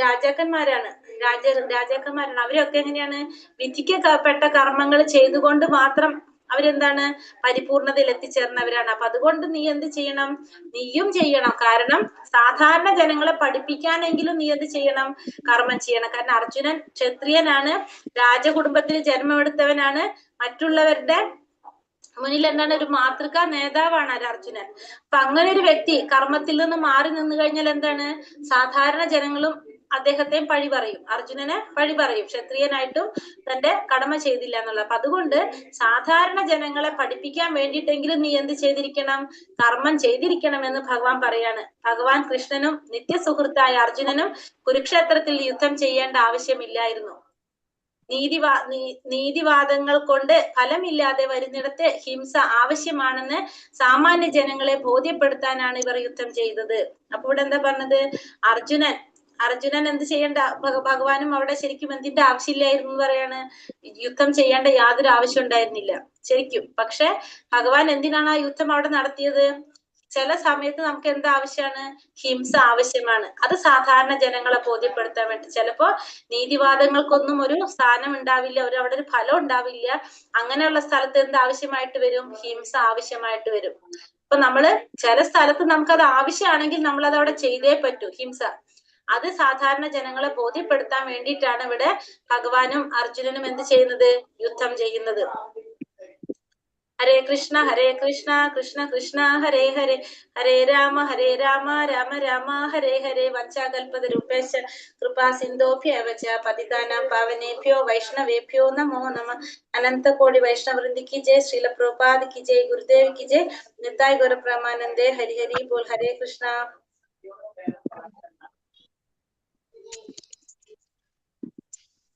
രാജാക്കന്മാരാണ്, രാജാക്കന്മാരാണ്. അവരൊക്കെ എങ്ങനെയാണ്? വിധിക്കപ്പെട്ട കർമ്മങ്ങൾ ചെയ്തുകൊണ്ട് മാത്രം അവരെന്താണ്? പരിപൂർണതയിൽ എത്തിച്ചേർന്നവരാണ്. അപ്പൊ അതുകൊണ്ട് നീ എന്ത് ചെയ്യണം? നീയും ചെയ്യണം. കാരണം സാധാരണ ജനങ്ങളെ പഠിപ്പിക്കാനെങ്കിലും നീ എന്ത് ചെയ്യണം? കർമ്മം ചെയ്യണം. കാരണം അർജുനൻ ക്ഷത്രിയനാണ്, രാജകുടുംബത്തിൽ ജന്മമെടുത്തവനാണ്, മറ്റുള്ളവരുടെ മുന്നിൽ എന്താണ്? ഒരു മാതൃകാ നേതാവാണ് അർജുനൻ. അപ്പൊ അങ്ങനെ ഒരു വ്യക്തി കർമ്മത്തിൽ നിന്ന് മാറി നിന്ന് കഴിഞ്ഞാൽ എന്താണ്? സാധാരണ ജനങ്ങളും അദ്ദേഹത്തെയും പഴി പറയും, അർജുനനെ പഴി പറയും, ക്ഷത്രിയനായിട്ടും തന്റെ കടമ ചെയ്തില്ല എന്നുള്ളത്. അപ്പൊ അതുകൊണ്ട് സാധാരണ ജനങ്ങളെ പഠിപ്പിക്കാൻ വേണ്ടിയിട്ടെങ്കിലും നീ എന്ത് ചെയ്തിരിക്കണം? കർമ്മം ചെയ്തിരിക്കണം എന്ന് ഭഗവാൻ പറയാണ്. ഭഗവാൻ കൃഷ്ണനും നിത്യസുഹൃത്തായ അർജുനനും കുരുക്ഷേത്രത്തിൽ യുദ്ധം ചെയ്യേണ്ട ആവശ്യമില്ലായിരുന്നു. നീതിവാദങ്ങൾ കൊണ്ട് ഫലമില്ലാതെ വരുന്നിടത്ത് ഹിംസ ആവശ്യമാണെന്ന് സാമാന്യ ജനങ്ങളെ ബോധ്യപ്പെടുത്താനാണ് ഇവർ യുദ്ധം ചെയ്തത്. അപ്പൊ ഇവിടെ എന്താ പറഞ്ഞത്? അർജുനൻ എന്ത് ചെയ്യേണ്ട? ഭഗവാനും അവിടെ ശരിക്കും എന്തിന്റെ ആവശ്യമില്ലായിരുന്നു എന്ന് പറയാണ്? യുദ്ധം ചെയ്യേണ്ട യാതൊരു ആവശ്യം ഉണ്ടായിരുന്നില്ല ശരിക്കും. പക്ഷെ ഭഗവാൻ എന്തിനാണ് ആ യുദ്ധം അവിടെ നടത്തിയത്? ചില സമയത്ത് നമുക്ക് എന്താ ആവശ്യമാണ്? ഹിംസ ആവശ്യമാണ്. അത് സാധാരണ ജനങ്ങളെ ബോധ്യപ്പെടുത്താൻ വേണ്ടി. ചിലപ്പോ നീതിവാദങ്ങൾക്കൊന്നും ഒരു സ്ഥാനം ഉണ്ടാവില്ല, അവിടെ ഒരു ഫലം ഉണ്ടാവില്ല. അങ്ങനെയുള്ള സ്ഥലത്ത് എന്ത് ആവശ്യമായിട്ട് വരും? ഹിംസ ആവശ്യമായിട്ട് വരും. അപ്പൊ നമ്മള് ചില സ്ഥലത്ത് നമുക്കത് ആവശ്യമാണെങ്കിൽ നമ്മൾ അത് അവിടെ ചെയ്തേ പറ്റൂ. ഹിംസ അത് സാധാരണ ജനങ്ങളെ ബോധ്യപ്പെടുത്താൻ വേണ്ടിയിട്ടാണ് ഇവിടെ ഭഗവാനും അർജുനനും എന്ത് ചെയ്യുന്നത്? യുദ്ധം ചെയ്യുന്നത്. ഹരേ കൃഷ്ണ കൃഷ്ണ കൃഷ്ണ ഹരേ ഹരേ, ഹരേ രാമ രാമ രാമ ഹരേ ഹരേ. വഞ്ചാകൽപതരൂപേശ കൃപാ സിന്ധോഭ്യവ ച പതിതാനാം പാവനേഭ്യോ വൈഷ്ണവേഭ്യോ നമോ നമഃ. അനന്ത കോടി വൈഷ്ണവൃന്ദി കി ജയ്. ശ്രീല പ്രഭുപാദ് കി ജയ്. ഗുരുദേവ് കി ജയ്. നിത്തായ് ഗൗര പ്രമാനന്ദേ. ഹരി ഹരി ബോൽ. ഹരേ കൃഷ്ണ.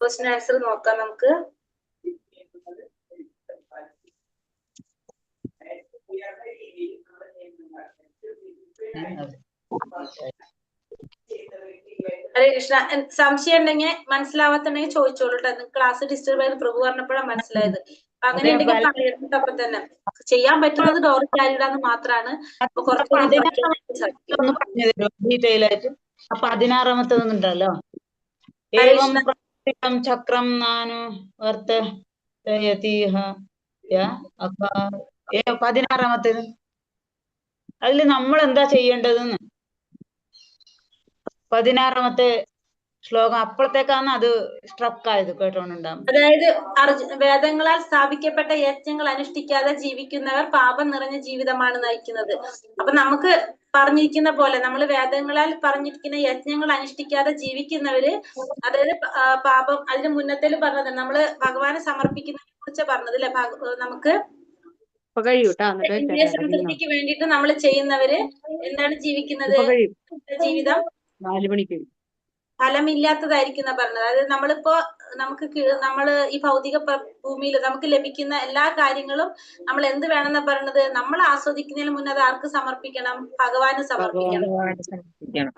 ക്വസ്റ്റ്യൻ ആൻസർ നോക്കാം നമുക്ക്. ഹരേ കൃഷ്ണ. സംശയം ഉണ്ടെങ്കിൽ മനസ്സിലാവാത്തുണ്ടെങ്കിൽ ചോദിച്ചോളൂ കേട്ടോ. ക്ലാസ് ഡിസ്റ്റർബ് ആയത് പ്രഭു പറഞ്ഞപ്പോഴാണ് മനസ്സിലായത്. അപ്പൊ അങ്ങനെ ഉണ്ടെങ്കിൽ പറയട്ടപ്പൊ തന്നെ. ചെയ്യാൻ പറ്റുന്നത് ഡോർ ചാരിടാന്ന് മാത്രാണ്. അപ്പൊ കുറച്ചുകൂടി ഡീറ്റെയിൽ ആയിട്ട്. 16-ാമത്തതുണ്ടല്ലോ, ചക്രം നാനു വർത്തയതിഹ. 16-ാമത്തേത് അതില് നമ്മൾ എന്താ ചെയ്യേണ്ടതെന്ന് 16-ാമത്തെ ശ്ലോകം അപ്പോഴത്തേക്കാണ് അത് സ്ട്രക്ക് ആയത് കേട്ടോണ്ടാവും. അതായത് വേദങ്ങളാൽ സ്ഥാപിക്കപ്പെട്ട യജ്ഞങ്ങൾ അനുഷ്ഠിക്കാതെ ജീവിക്കുന്നവർ പാപം നിറഞ്ഞ ജീവിതമാണ് നയിക്കുന്നത്. അപ്പൊ നമുക്ക് പറഞ്ഞിരിക്കുന്ന പോലെ നമ്മൾ വേദങ്ങളാൽ പറഞ്ഞിരിക്കുന്ന യജ്ഞങ്ങൾ അനുഷ്ഠിക്കാതെ ജീവിക്കുന്നവര്, അതായത് പാപം, അതിന് മുന്നത്തേല് പറഞ്ഞത് നമ്മള് ഭഗവാനെ സമർപ്പിക്കുന്നതിനെ കുറിച്ച് പറഞ്ഞത് അല്ലെ. നമുക്ക് സംതൃപ്തിക്ക് വേണ്ടിയിട്ട് നമ്മൾ ചെയ്യുന്നവര് എന്താണ് ജീവിക്കുന്നത്? ജീവിതം ഫലമില്ലാത്തതായിരിക്കുന്ന പറഞ്ഞത്. അതായത് നമ്മള് ഈ ഭൗതിക ഭൂമിയിൽ നമുക്ക് ലഭിക്കുന്ന എല്ലാ കാര്യങ്ങളും നമ്മൾ എന്ത് വേണമെന്നാ പറഞ്ഞത്? നമ്മൾ ആസ്വദിക്കുന്നതിന് മുന്നേ അത് ആർക്ക് സമർപ്പിക്കണം? ഭഗവാന് സമർപ്പിക്കണം.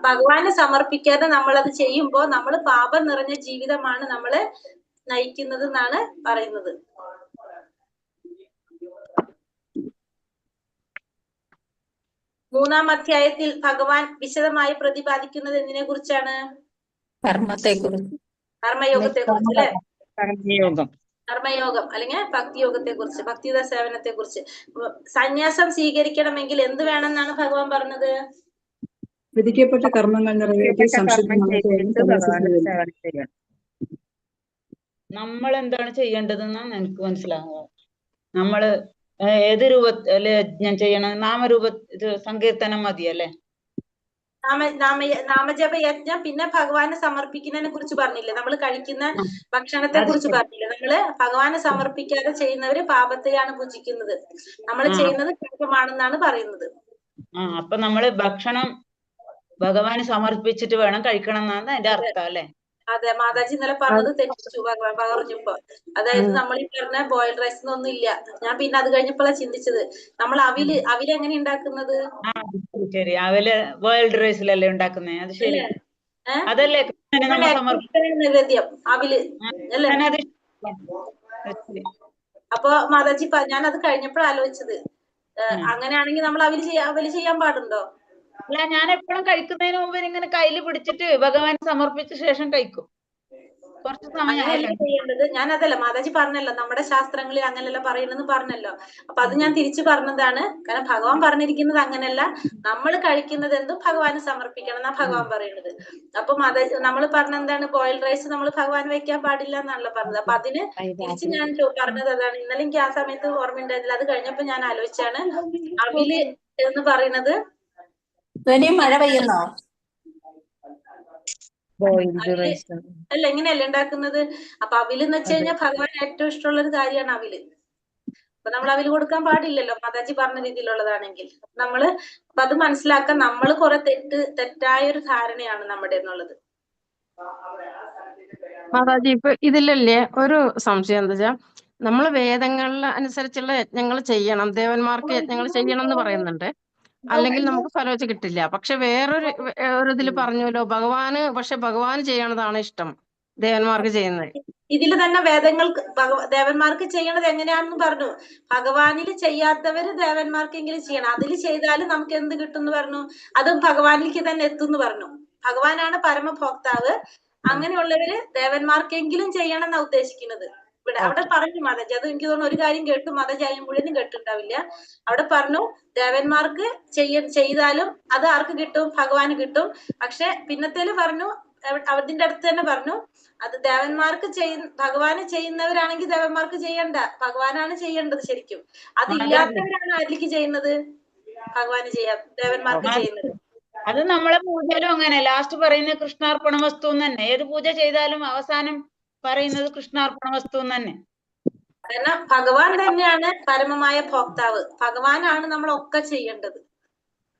ഭഗവാന് സമർപ്പിക്കാതെ നമ്മളത് ചെയ്യുമ്പോ നമ്മൾ പാപം നിറഞ്ഞ ജീവിതമാണ് നമ്മള് നയിക്കുന്നത് എന്നാണ് പറയുന്നത്. മൂന്നാം അധ്യായത്തിൽ ഭഗവാൻ വിശദമായി പ്രതിപാദിക്കുന്നത് എന്തിനെ കുറിച്ചാണ്? കർമ്മത്തെക്കുറിച്ച്. കർമ്മയോഗത്തെ കുറിച്ച് അല്ലെ? കർമ്മയോഗം, കർമ്മയോഗം അല്ലെങ്കിൽ ഭക്തിയോഗത്തെ കുറിച്ച്, ഭക്തിയുത സേവനത്തെ കുറിച്ച്. സന്യാസം സ്വീകരിക്കണമെങ്കിൽ എന്ത് വേണമെന്നാണ് ഭഗവാൻ പറഞ്ഞത്? വിധിക്കപ്പെട്ട കർമ്മങ്ങൾ നിറവേറ്റി നമ്മൾ എന്താണ് ചെയ്യേണ്ടതെന്നാണ് എനിക്ക് മനസ്സിലാകുക. നമ്മള് ഏത് രൂപത്തില് യജ്ഞം ചെയ്യണം? നാമരൂപ ഇത് സങ്കീർത്തനം മതിയല്ലേ? നാമജപ യജ്ഞം, പിന്നെ ഭഗവാന് സമർപ്പിക്കുന്നതിനെ കുറിച്ച് പറഞ്ഞില്ലേ, നമ്മൾ കഴിക്കുന്ന ഭക്ഷണത്തെ കുറിച്ച് പറഞ്ഞില്ലേ. നമ്മള് ഭഗവാന് സമർപ്പിക്കാതെ ചെയ്യുന്നവര് പാപത്തെയാണ് പൂജിക്കുന്നത്. നമ്മൾ ചെയ്യുന്നത് പാപമാണെന്നാണ് പറയുന്നത്. അപ്പൊ നമ്മള് ഭക്ഷണം ഭഗവാന് സമർപ്പിച്ചിട്ട് വേണം കഴിക്കണം എന്നാണ് അതിന്റെ അർത്ഥം അല്ലെ? അതെ, മാതാജി ഇന്നലെ പറഞ്ഞത് തെറ്റിച്ചു പറഞ്ഞപ്പോ. അതായത് നമ്മൾ ഈ പറഞ്ഞ ബോയിൽഡ് റൈസ് ഒന്നും ഇല്ല. ഞാൻ പിന്നെ അത് കഴിഞ്ഞപ്പോഴാണ് ചിന്തിച്ചത്, നമ്മൾ അവില് എങ്ങനെ ഉണ്ടാക്കുന്നത്? ശരി, അവല് ബോയിൽഡ് റൈസിലല്ലേ ഉണ്ടാക്കുന്നേ? അത് ശരി, അതല്ലേ നിവേദ്യം അവില് അല്ലേ? അപ്പൊ മാതാജി ഞാൻ അത് കഴിഞ്ഞപ്പോഴാണ് ആലോചിച്ചത്, അങ്ങനെയാണെങ്കിൽ നമ്മൾ അവല് ചെയ്യാൻ പാടുണ്ടോ? അല്ല, ഞാൻ എപ്പോഴും കഴിക്കുന്നതിന് മുമ്പ് ഇങ്ങനെ കയ്യില് പിടിച്ചിട്ട് ഭഗവാൻ സമർപ്പിച്ച ശേഷം കഴിക്കും. കുറച്ച് സമയം ചെയ്യേണ്ടത്. ഞാൻ അതല്ല, മാതാജി പറഞ്ഞല്ലോ നമ്മുടെ ശാസ്ത്രങ്ങളിൽ അങ്ങനെയല്ല പറയുന്നെന്ന് പറഞ്ഞല്ലോ. അപ്പൊ അത് ഞാൻ തിരിച്ചു പറഞ്ഞതാണ്. കാരണം ഭഗവാൻ പറഞ്ഞിരിക്കുന്നത് അങ്ങനെയല്ല, നമ്മൾ കഴിക്കുന്നത് എന്തും ഭഗവാന് സമർപ്പിക്കണം എന്നാ ഭഗവാൻ പറയുന്നത്. അപ്പൊ മാതാജി നമ്മൾ പറഞ്ഞ എന്താണ്, ബോയിൽഡ് റൈസ് നമ്മൾ ഭഗവാൻ വെക്കാൻ പാടില്ല എന്നാണല്ലോ പറഞ്ഞത്. അപ്പൊ അതിന് തിരിച്ച് ഞാൻ പറഞ്ഞത് അതാണ്. ഇന്നലെ എനിക്ക് ആ സമയത്ത് ഓർമ്മയുണ്ടായിരുന്നില്ല, അത് കഴിഞ്ഞപ്പോ ഞാൻ ആലോചിച്ചാണ് അവില് എന്ന് പറയുന്നത്. മഴ പെയ്യുന്നോ? അല്ല, ഇങ്ങനെയല്ലേ ഉണ്ടാക്കുന്നത്. അപ്പൊ അവിലെന്ന് വെച്ച് കഴിഞ്ഞാൽ ഭഗവാൻ ഏറ്റവും ഇഷ്ടമുള്ള ഒരു കാര്യമാണ് അവില്. അപ്പൊ നമ്മൾ അവില് കൊടുക്കാൻ പാടില്ലല്ലോ, മാതാജി പറഞ്ഞ രീതിയിലുള്ളതാണെങ്കിൽ. നമ്മള് അപ്പൊ അത് മനസ്സിലാക്കാൻ നമ്മൾ കുറെ തെറ്റായ ഒരു ധാരണയാണ് നമ്മുടെ എന്നുള്ളത്. മാതാജി, ഇപ്പൊ ഇതിലല്ലേ ഒരു സംശയം എന്താ വെച്ചാ, നമ്മള് വേദങ്ങളിൽ അനുസരിച്ചുള്ള യജ്ഞങ്ങൾ ചെയ്യണം, ദേവന്മാർക്ക് യജ്ഞങ്ങൾ ചെയ്യണം എന്ന് പറയുന്നുണ്ട്, അല്ലെങ്കിൽ നമുക്ക് ഫലോച്ച് കിട്ടില്ല. പക്ഷെ വേറൊരു ഇതിൽ പറഞ്ഞല്ലോ, ഭഗവാന് ചെയ്യണതാണ് ഇഷ്ടം, ദേവന്മാർക്ക് ചെയ്യുന്നത്. ഇതിൽ തന്നെ ദേവന്മാർക്ക് ചെയ്യണത് എങ്ങനെയാണെന്ന് പറഞ്ഞു. ഭഗവാനിൽ ചെയ്യാത്തവര് ദേവന്മാർക്കെങ്കിലും ചെയ്യണം. അതിൽ ചെയ്താലും നമുക്ക് എന്ത് കിട്ടും എന്ന് പറഞ്ഞു, അതും ഭഗവാനിലേക്ക് തന്നെ എത്തും എന്ന് പറഞ്ഞു. ഭഗവാനാണ് പരമഭോക്താവ്. അങ്ങനെയുള്ളവര് ദേവന്മാർക്കെങ്കിലും ചെയ്യണം എന്നാ ഉദ്ദേശിക്കുന്നത്. അവിടെ പറഞ്ഞു മാതാജി, അത് എനിക്ക് തോന്നുന്നു ഒരു കാര്യം കേട്ടു, മാതാജി അതിന് മുഴുവനും കേട്ടിട്ടുണ്ടാവില്ല. അവിടെ പറഞ്ഞു ചെയ്താലും അത് ആർക്ക് കിട്ടും? ഭഗവാന് കിട്ടും. പക്ഷെ പിന്നത്തേല് പറഞ്ഞു, അതിന്റെ അടുത്ത് തന്നെ പറഞ്ഞു, അത് ദേവന്മാർക്ക് ഭഗവാന് ചെയ്യുന്നവരാണെങ്കിൽ ദേവന്മാർക്ക് ചെയ്യണ്ട, ഭഗവാനാണ് ചെയ്യേണ്ടത് ശരിക്കും. അതില്ലാത്തവരാണ് ആരിലേക്ക് ചെയ്യുന്നത്? ഭഗവാന് ദേവന്മാർക്ക് ചെയ്യുന്നത്. അത് നമ്മളെ പൂജയിലും അങ്ങനെ ലാസ്റ്റ് പറയുന്നത് കൃഷ്ണാർപ്പണ വസ്തു തന്നെ. ഏത് പൂജ ചെയ്താലും അവസാനം പറയുന്നത് കൃഷ്ണാർപ്പണ വസ്തു തന്നെ. കാരണം ഭഗവാൻ തന്നെയാണ് പരമമായ ഭോക്താവ്. ഭഗവാനാണ് നമ്മളൊക്കെ ചെയ്യേണ്ടത്.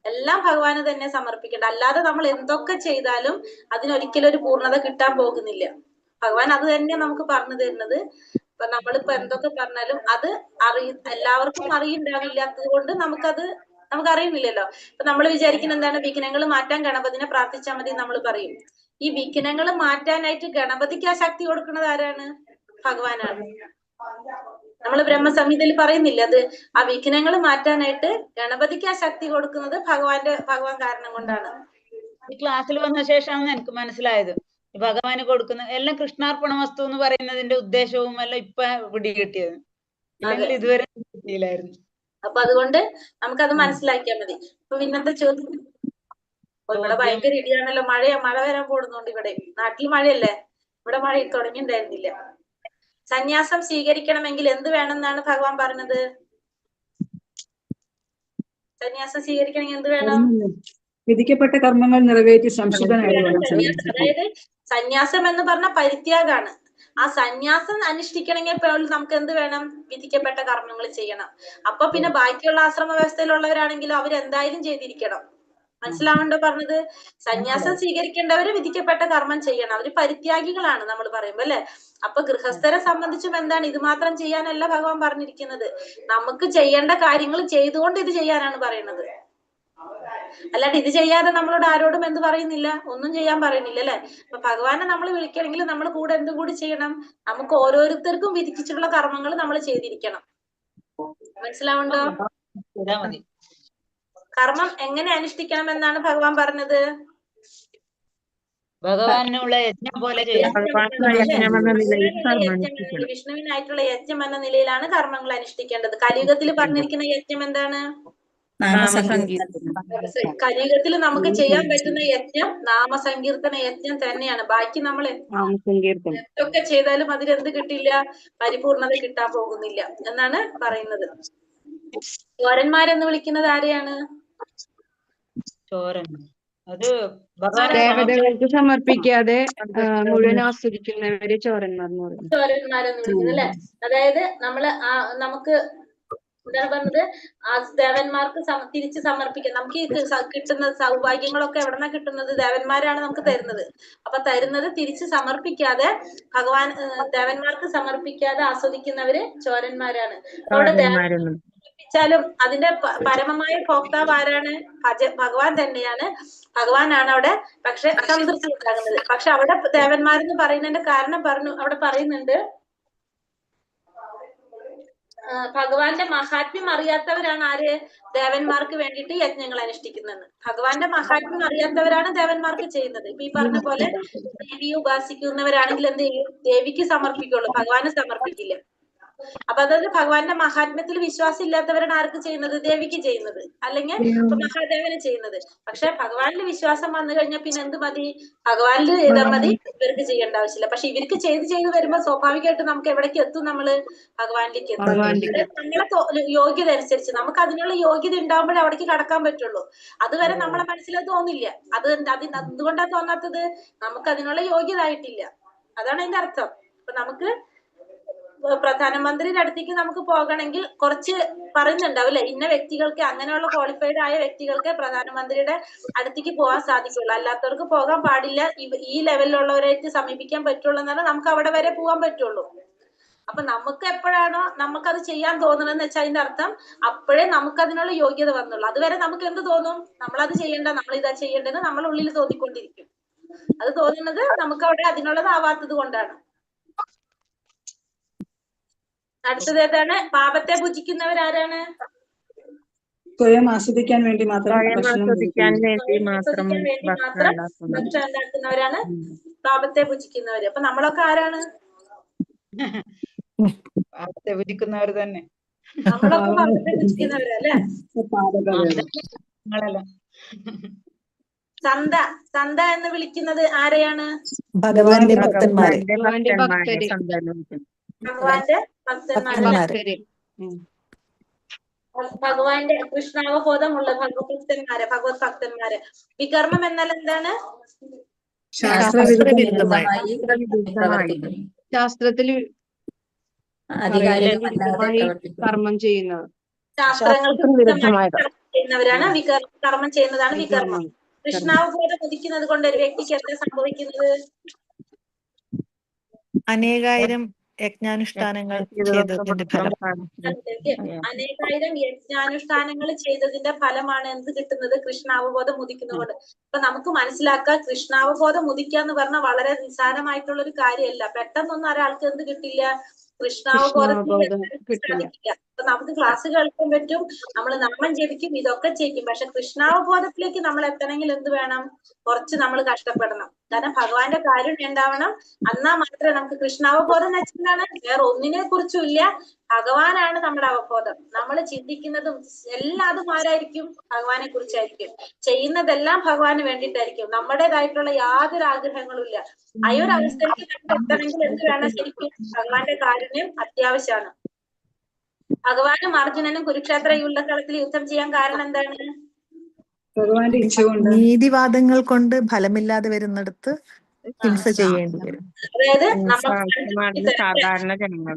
എല്ലാം ഭഗവാന് തന്നെ സമർപ്പിക്കേണ്ട. അല്ലാതെ നമ്മൾ എന്തൊക്കെ ചെയ്താലും അതിനൊരിക്കലും ഒരു പൂർണ്ണത കിട്ടാൻ പോകുന്നില്ല. ഭഗവാൻ അത് തന്നെ നമുക്ക് പറഞ്ഞു തരുന്നത്. ഇപ്പൊ നമ്മളിപ്പോ എന്തൊക്കെ പറഞ്ഞാലും അത് എല്ലാവർക്കും അറിയുണ്ടാവില്ലാത്തത് കൊണ്ട് നമുക്ക് അറിയുന്നില്ലല്ലോ. ഇപ്പൊ നമ്മൾ വിചാരിക്കുന്ന എന്താണ്, വിഘ്നങ്ങൾ മാറ്റാൻ ഗണപതിനെ പ്രാർത്ഥിച്ചാൽ മതി നമ്മൾ പറയും. ഈ വിഘ്നങ്ങൾ മാറ്റാനായിട്ട് ഗണപതിക്ക് ആ ശക്തി കൊടുക്കുന്നത് ആരാണ്? ഭഗവാനാണ്. നമ്മൾ ബ്രഹ്മസംഹിതയിൽ പറയുന്നില്ല അത്, ആ വിഘ്നങ്ങൾ മാറ്റാനായിട്ട് ഗണപതിക്ക് ആ ശക്തി കൊടുക്കുന്നത് ഭഗവാൻ കാരണം കൊണ്ടാണ്. ഈ ക്ലാസ്സിൽ വന്ന ശേഷമാണ് എനിക്ക് മനസ്സിലായത്, ഭഗവാന് കൊടുക്കുന്ന എല്ലാം കൃഷ്ണാർപ്പണ വസ്തു എന്ന് പറയുന്നതിന്റെ ഉദ്ദേശവും എല്ലാം ഇപ്പൊ പിടികിട്ടിയത്. ഇല്ലെങ്കിൽ ഇതുവരെ കിട്ടിയില്ലായിരുന്നു. അപ്പൊ അതുകൊണ്ട് നമുക്കത് മനസ്സിലാക്കിയാൽ മതി. ഇപ്പൊ ഇന്നത്തെ ചോദ്യം, ഇവിടെ ഭയങ്കര ഇടിയാണല്ലോ, മഴ വരാൻ പോകുന്നുണ്ട്. ഇവിടെ നാട്ടിൽ മഴയല്ലേ, ഇവിടെ മഴ തുടങ്ങിണ്ടായിരുന്നില്ല. സന്യാസം സ്വീകരിക്കണമെങ്കിൽ എന്ത് വേണമെന്നാണ് ഭഗവാൻ പറഞ്ഞത്? സന്യാസം സ്വീകരിക്കണമെങ്കിൽ എന്ത് വേണം? വിധിക്കപ്പെട്ട കർമ്മങ്ങൾ നിറവേറ്റി സംശുദ്ധനായി വേണം. അതായത് സന്യാസം എന്ന് പറഞ്ഞ പരിത്യാഗാണ്. ആ സന്യാസം അനുഷ്ഠിക്കണമെങ്കിൽ പോലും നമുക്ക് എന്ത് വേണം? വിധിക്കപ്പെട്ട കർമ്മങ്ങൾ ചെയ്യണം. അപ്പൊ പിന്നെ ബാക്കിയുള്ള ആശ്രമ വ്യവസ്ഥയിലുള്ളവരാണെങ്കിലും അവരെന്തായാലും ചെയ്തിരിക്കണം. മനസ്സിലാവണ്ടോ പറഞ്ഞത്? സന്യാസം സ്വീകരിക്കേണ്ടവര് വിധിക്കപ്പെട്ട കർമ്മം ചെയ്യണം. അവര് പരിത്യാഗികളാണ് നമ്മൾ പറയുമ്പോ അല്ലെ. അപ്പൊ ഗൃഹസ്ഥരെ സംബന്ധിച്ചും എന്താണ്, ഇത് മാത്രം ചെയ്യാനല്ല ഭഗവാൻ പറഞ്ഞിരിക്കുന്നത്. നമുക്ക് ചെയ്യേണ്ട കാര്യങ്ങൾ ചെയ്തുകൊണ്ട് ഇത് ചെയ്യാനാണ് പറയുന്നത്. അല്ലാണ്ട് ഇത് ചെയ്യാതെ നമ്മളോട് ആരോടും എന്ത് പറയുന്നില്ല, ഒന്നും ചെയ്യാൻ പറയുന്നില്ല അല്ലെ. അപ്പൊ ഭഗവാനെ നമ്മൾ വിളിക്കണമെങ്കിൽ നമ്മൾ കൂടെ എന്തും കൂടി ചെയ്യണം. നമുക്ക് ഓരോരുത്തർക്കും വിധിച്ചിട്ടുള്ള കർമ്മങ്ങൾ നമ്മൾ ചെയ്തിരിക്കണം. മനസ്സിലാവുണ്ടോ? കർമ്മം എങ്ങനെ അനുഷ്ഠിക്കണം എന്നാണ് ഭഗവാൻ പറഞ്ഞത്? ഭഗവാനുള്ള യജ്ഞം പോലെ ചെയ്യാം. വിഷ്ണുവിനായിട്ടുള്ള യജ്ഞം എന്ന നിലയിലാണ് കർമ്മങ്ങൾ അനുഷ്ഠിക്കേണ്ടത്. കലിയുഗത്തിൽ പറഞ്ഞിരിക്കുന്ന യജ്ഞം എന്താണ്? കലിയുഗത്തിൽ നമുക്ക് ചെയ്യാൻ പറ്റുന്ന യജ്ഞം നാമസങ്കീർത്തന യജ്ഞം തന്നെയാണ്. ബാക്കി നമ്മൾ എന്തൊക്കെ ചെയ്താലും അതിലെന്ത് കിട്ടില്ല? പരിപൂർണത കിട്ടാൻ പോകുന്നില്ല എന്നാണ് പറയുന്നത്. ചോരന്മാരെന്ന് വിളിക്കുന്നത് ആരെയാണ്? അത് ഭഗവാൻ ദേവതകൾക്ക് സമർപ്പിക്കാതെ മുഴുവൻ ആസ്വദിക്കുന്നവരെ ചോരന്മാർ എന്ന് പറയുന്നത്. ചോരന്മാരെന്ന് വിളിക്കുന്നത് അല്ലെ. അതായത് നമുക്ക് എന്താണ് പറഞ്ഞത്, ആ ദേവന്മാർക്ക് തിരിച്ച് സമർപ്പിക്കാം. നമുക്ക് ഈ കിട്ടുന്ന സൗഭാഗ്യങ്ങളൊക്കെ എവിടെന്നാ കിട്ടുന്നത്? ദേവന്മാരാണ് നമുക്ക് തരുന്നത്. അപ്പൊ തരുന്നത് തിരിച്ച് സമർപ്പിക്കാതെ ദേവന്മാർക്ക് സമർപ്പിക്കാതെ ആസ്വദിക്കുന്നവര് ചോരന്മാരാണ്. അവിടെ സമർപ്പിച്ചാലും അതിന്റെ പരമമായ ഭോക്താവ് ആരാണ്? ഭഗവാൻ തന്നെയാണ്. ഭഗവാനാണ് അവിടെ പക്ഷെ സംതൃപ്തി ഉണ്ടാകുന്നത്. പക്ഷെ അവിടെ ദേവന്മാരെന്ന് പറയുന്നതിന്റെ കാരണം അവിടെ പറയുന്നുണ്ട്, ഭഗവാന്റെ മഹാത്മ്യം അറിയാത്തവരാണ് ആര്? ദേവന്മാർക്ക് വേണ്ടിയിട്ട് യജ്ഞങ്ങൾ അനുഷ്ഠിക്കുന്നത്. ഭഗവാന്റെ മഹാത്മ്യം അറിയാത്തവരാണ് ദേവന്മാർക്ക് ചെയ്യുന്നത്. ഇപ്പൊ ഈ പറഞ്ഞ പോലെ ദേവിയെ ഉപാസിക്കുന്നവരാണെങ്കിൽ എന്ത് ചെയ്യും? ദേവിക്ക് സമർപ്പിക്കുള്ളൂ, ഭഗവാന് സമർപ്പിക്കില്ല. അപ്പൊ അതായത് ഭഗവാന്റെ മഹാത്മ്യത്തിൽ വിശ്വാസം ഇല്ലാത്തവരാണ് ആർക്ക് ചെയ്യുന്നത്? ദേവിക്ക് ചെയ്യുന്നത്, അല്ലെങ്കിൽ മഹാദേവന് ചെയ്യുന്നത്. പക്ഷെ ഭഗവാനിൽ വിശ്വാസം വന്നു കഴിഞ്ഞാൽ പിന്നെ എന്ത് മതി? ഭഗവാനിൽ ചെയ്താൽ മതി, ഇവർക്ക് ചെയ്യേണ്ട ആവശ്യമില്ല. പക്ഷെ ഇവർക്ക് ചെയ്ത് വരുമ്പോ സ്വാഭാവികമായിട്ട് നമുക്ക് എവിടേക്ക് എത്തും? നമ്മള് ഭഗവാനിലേക്ക് എത്തും. നമ്മളെ യോഗ്യത അനുസരിച്ച് നമുക്ക് അതിനുള്ള യോഗ്യത ഉണ്ടാകുമ്പോഴേ അവിടേക്ക് കടക്കാൻ പറ്റുള്ളൂ. അതുവരെ നമ്മളെ മനസ്സിൽ തോന്നില്ല. എന്തുകൊണ്ടാ തോന്നാത്തത്? നമുക്ക് അതിനുള്ള യോഗ്യത ആയിട്ടില്ല. അതാണ് അതിന്റെ അർത്ഥം. അപ്പൊ നമുക്ക് പ്രധാനമന്ത്രിയുടെ അടുത്തേക്ക് നമുക്ക് പോകണമെങ്കിൽ കുറച്ച് പറയുന്നുണ്ടാവും അല്ലെ, ഇന്ന വ്യക്തികൾക്ക്, അങ്ങനെയുള്ള ക്വാളിഫൈഡ് ആയ വ്യക്തികൾക്ക് പ്രധാനമന്ത്രിയുടെ അടുത്തേക്ക് പോകാൻ സാധിക്കുള്ളൂ, അല്ലാത്തവർക്ക് പോകാൻ പാടില്ല, ഈ ലെവലിലുള്ളവരായിട്ട് സമീപിക്കാൻ പറ്റുള്ളൂ എന്നാണ് നമുക്ക് അവിടെ വരെ പോകാൻ പറ്റുള്ളൂ. അപ്പൊ നമുക്ക് എപ്പോഴാണോ നമുക്കത് ചെയ്യാൻ തോന്നണമെന്ന് വെച്ചാൽ അതിന്റെ അർത്ഥം അപ്പോഴേ നമുക്ക് അതിനുള്ള യോഗ്യത വന്നുള്ളൂ. അതുവരെ നമുക്ക് എന്ത് തോന്നും? നമ്മളത് ചെയ്യേണ്ട, നമ്മൾ ഇതാ ചെയ്യേണ്ടത് നമ്മളെ ഉള്ളിൽ തോന്നിക്കൊണ്ടിരിക്കും. അത് തോന്നുന്നത് നമുക്ക് അവിടെ അതിനുള്ളതാവാത്തത് കൊണ്ടാണ്. അടുത്തത് ഏതാണ്? പാപത്തെ ഭുജിക്കുന്നവരാരാണ്? സ്വയം ആസ്വദിക്കാൻ വേണ്ടി മാത്രം ഭക്ഷണം ഭക്ഷണം ഉണ്ടാക്കുന്നവരാണ് പാപത്തെ ഭുജിക്കുന്നവര്. അപ്പൊ നമ്മളൊക്കെ ആരാണ്? പാപത്തെ ഭുജിക്കുന്നവർ തന്നെ. നമ്മളൊക്കെ പാപത്തെ ഭുജിക്കുന്നവരല്ലേ? സന്ത എന്ന് വിളിക്കുന്നത് ആരെയാണ്? ഭഗവാന്റെ ഭക്തന്മാരെ. ഭഗവാന്റെ ഭക്തന്മാരെ. ഭഗവാന്റെ കൃഷ്ണാവബോധമുള്ള ഭഗവത് ഭക്തന്മാരെ. വികർമ്മം എന്നാൽ എന്താണ്? ശാസ്ത്രവിരുദ്ധമായി ശാസ്ത്രത്തിൽ കർമ്മം ചെയ്യുന്നത്, ശാസ്ത്രങ്ങൾക്ക് ചെയ്യുന്നവരാണ് കർമ്മം ചെയ്യുന്നതാണ് വികർമ്മം. കൃഷ്ണാവബോധം ഉദിക്കുന്നത് കൊണ്ട് ഒരു വ്യക്തിക്ക് എന്താ സംഭവിക്കുന്നത്? അനേകായിരം യജ്ഞാനുഷ്ഠാനങ്ങൾ ചെയ്തതിന്റെ ഫലം. അനേകായിരം യജ്ഞാനുഷ്ഠാനങ്ങൾ ചെയ്തതിന്റെ ഫലമാണ് എന്ത് കിട്ടുന്നത്? കൃഷ്ണാവബോധം ഉദിക്കുന്നതുകൊണ്ട്. അപ്പൊ നമുക്ക് മനസ്സിലാക്കാം, കൃഷ്ണാവബോധം ഉദിക്കുക എന്ന് പറഞ്ഞാൽ വളരെ നിസ്സാരമായിട്ടുള്ള ഒരു കാര്യമല്ല. പെട്ടെന്നൊന്നും ഒരാൾക്ക് എന്ത് കിട്ടില്ല? കൃഷ്ണാവബോധത്തിൽ സാധിക്കില്ല. അപ്പൊ നമുക്ക് ക്ലാസ് കേൾക്കാൻ പറ്റും, നമ്മൾ നാമം ജപിക്കും, ഇതൊക്കെ ചെയ്യും. പക്ഷെ കൃഷ്ണാവബോധത്തിലേക്ക് നമ്മൾ എത്തണമെങ്കിൽ എന്ത് വേണം? കുറച്ച് നമ്മൾ കഷ്ടപ്പെടണം. കാരണം ഭഗവാന്റെ കാരുണ്യം ഉണ്ടാവണം. എന്നാ മാത്രമേ നമുക്ക് കൃഷ്ണാവബോധം എന്ന് വെച്ചിട്ടാണ് വേറെ ഒന്നിനെ കുറിച്ചും ഇല്ല. ഭഗവാനാണ് നമ്മുടെ അവബോധം. നമ്മൾ ചിന്തിക്കുന്നതും എല്ലാതും ആരായിരിക്കും? ഭഗവാനെ കുറിച്ചായിരിക്കും. ചെയ്യുന്നതെല്ലാം ഭഗവാന് വേണ്ടിയിട്ടായിരിക്കും. നമ്മുടേതായിട്ടുള്ള യാതൊരു ആഗ്രഹങ്ങളും ഇല്ല. ആ ഒരു അവസ്ഥയിലേക്ക് നമുക്ക് എത്തണമെങ്കിൽ എന്ത് വേണം? ശരിക്കും ഭഗവാന്റെ കാരുണ്യം അത്യാവശ്യമാണ്. ഭഗവാനും അർജുനനും കുരുക്ഷേത്ര യുദ്ധക്കളത്തിൽ യുദ്ധം ചെയ്യാൻ കാരണം എന്താണ്? ഭഗവാന്റെ ഇച്ഛ കൊണ്ട്. നീതിവാദങ്ങൾ കൊണ്ട് ഫലമില്ലാതെ വരുന്നിടത്ത് ഹിംസ ചെയ്യേണ്ടി വരും. അതായത് സാധാരണ ജനങ്ങൾ.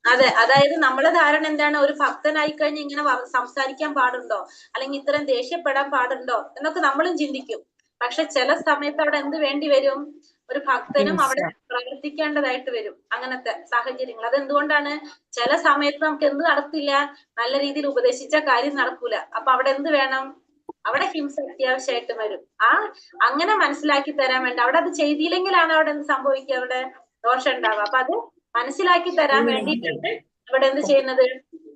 അതെ, അതായത് നമ്മളെ ധാരണ എന്താണ്? ഒരു ഭക്തനായി കഴിഞ്ഞ് ഇങ്ങനെ സംസാരിക്കാൻ പാടുണ്ടോ, അല്ലെങ്കിൽ ഇത്രയും ദേഷ്യപ്പെടാൻ പാടുണ്ടോ എന്നൊക്കെ നമ്മളും ചിന്തിക്കും. പക്ഷെ ചില സമയത്ത് അവിടെ എന്ത് വേണ്ടി വരും? ഒരു ഭക്തനും അവിടെ പ്രവർത്തിക്കേണ്ടതായിട്ട് വരും. അങ്ങനത്തെ സാഹചര്യങ്ങൾ. അതെന്തുകൊണ്ടാണ്? ചില സമയത്ത് നമുക്ക് എന്ത് നടത്തില്ല? നല്ല രീതിയിൽ ഉപദേശിച്ച കാര്യം നടക്കൂല. അപ്പൊ അവിടെ എന്ത് വേണം? അവിടെ ഹിംസ അത്യാവശ്യമായിട്ട് വരും. അങ്ങനെ മനസ്സിലാക്കി തരാൻ വേണ്ടി, അവിടെ അത് ചെയ്തില്ലെങ്കിലാണ് അവിടെ എന്ത് സംഭവിക്കുക? അവിടെ ദോഷം ഉണ്ടാവുക. അപ്പൊ അത് മനസ്സിലാക്കി തരാൻ വേണ്ടിയിട്ടാണ് ഇവിടെ എന്ത് ചെയ്യുന്നത്?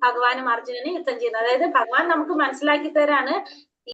ഭഗവാനും അർജുനനും യുദ്ധം ചെയ്യുന്നത്. അതായത് ഭഗവാൻ നമുക്ക് മനസ്സിലാക്കി തരാണ്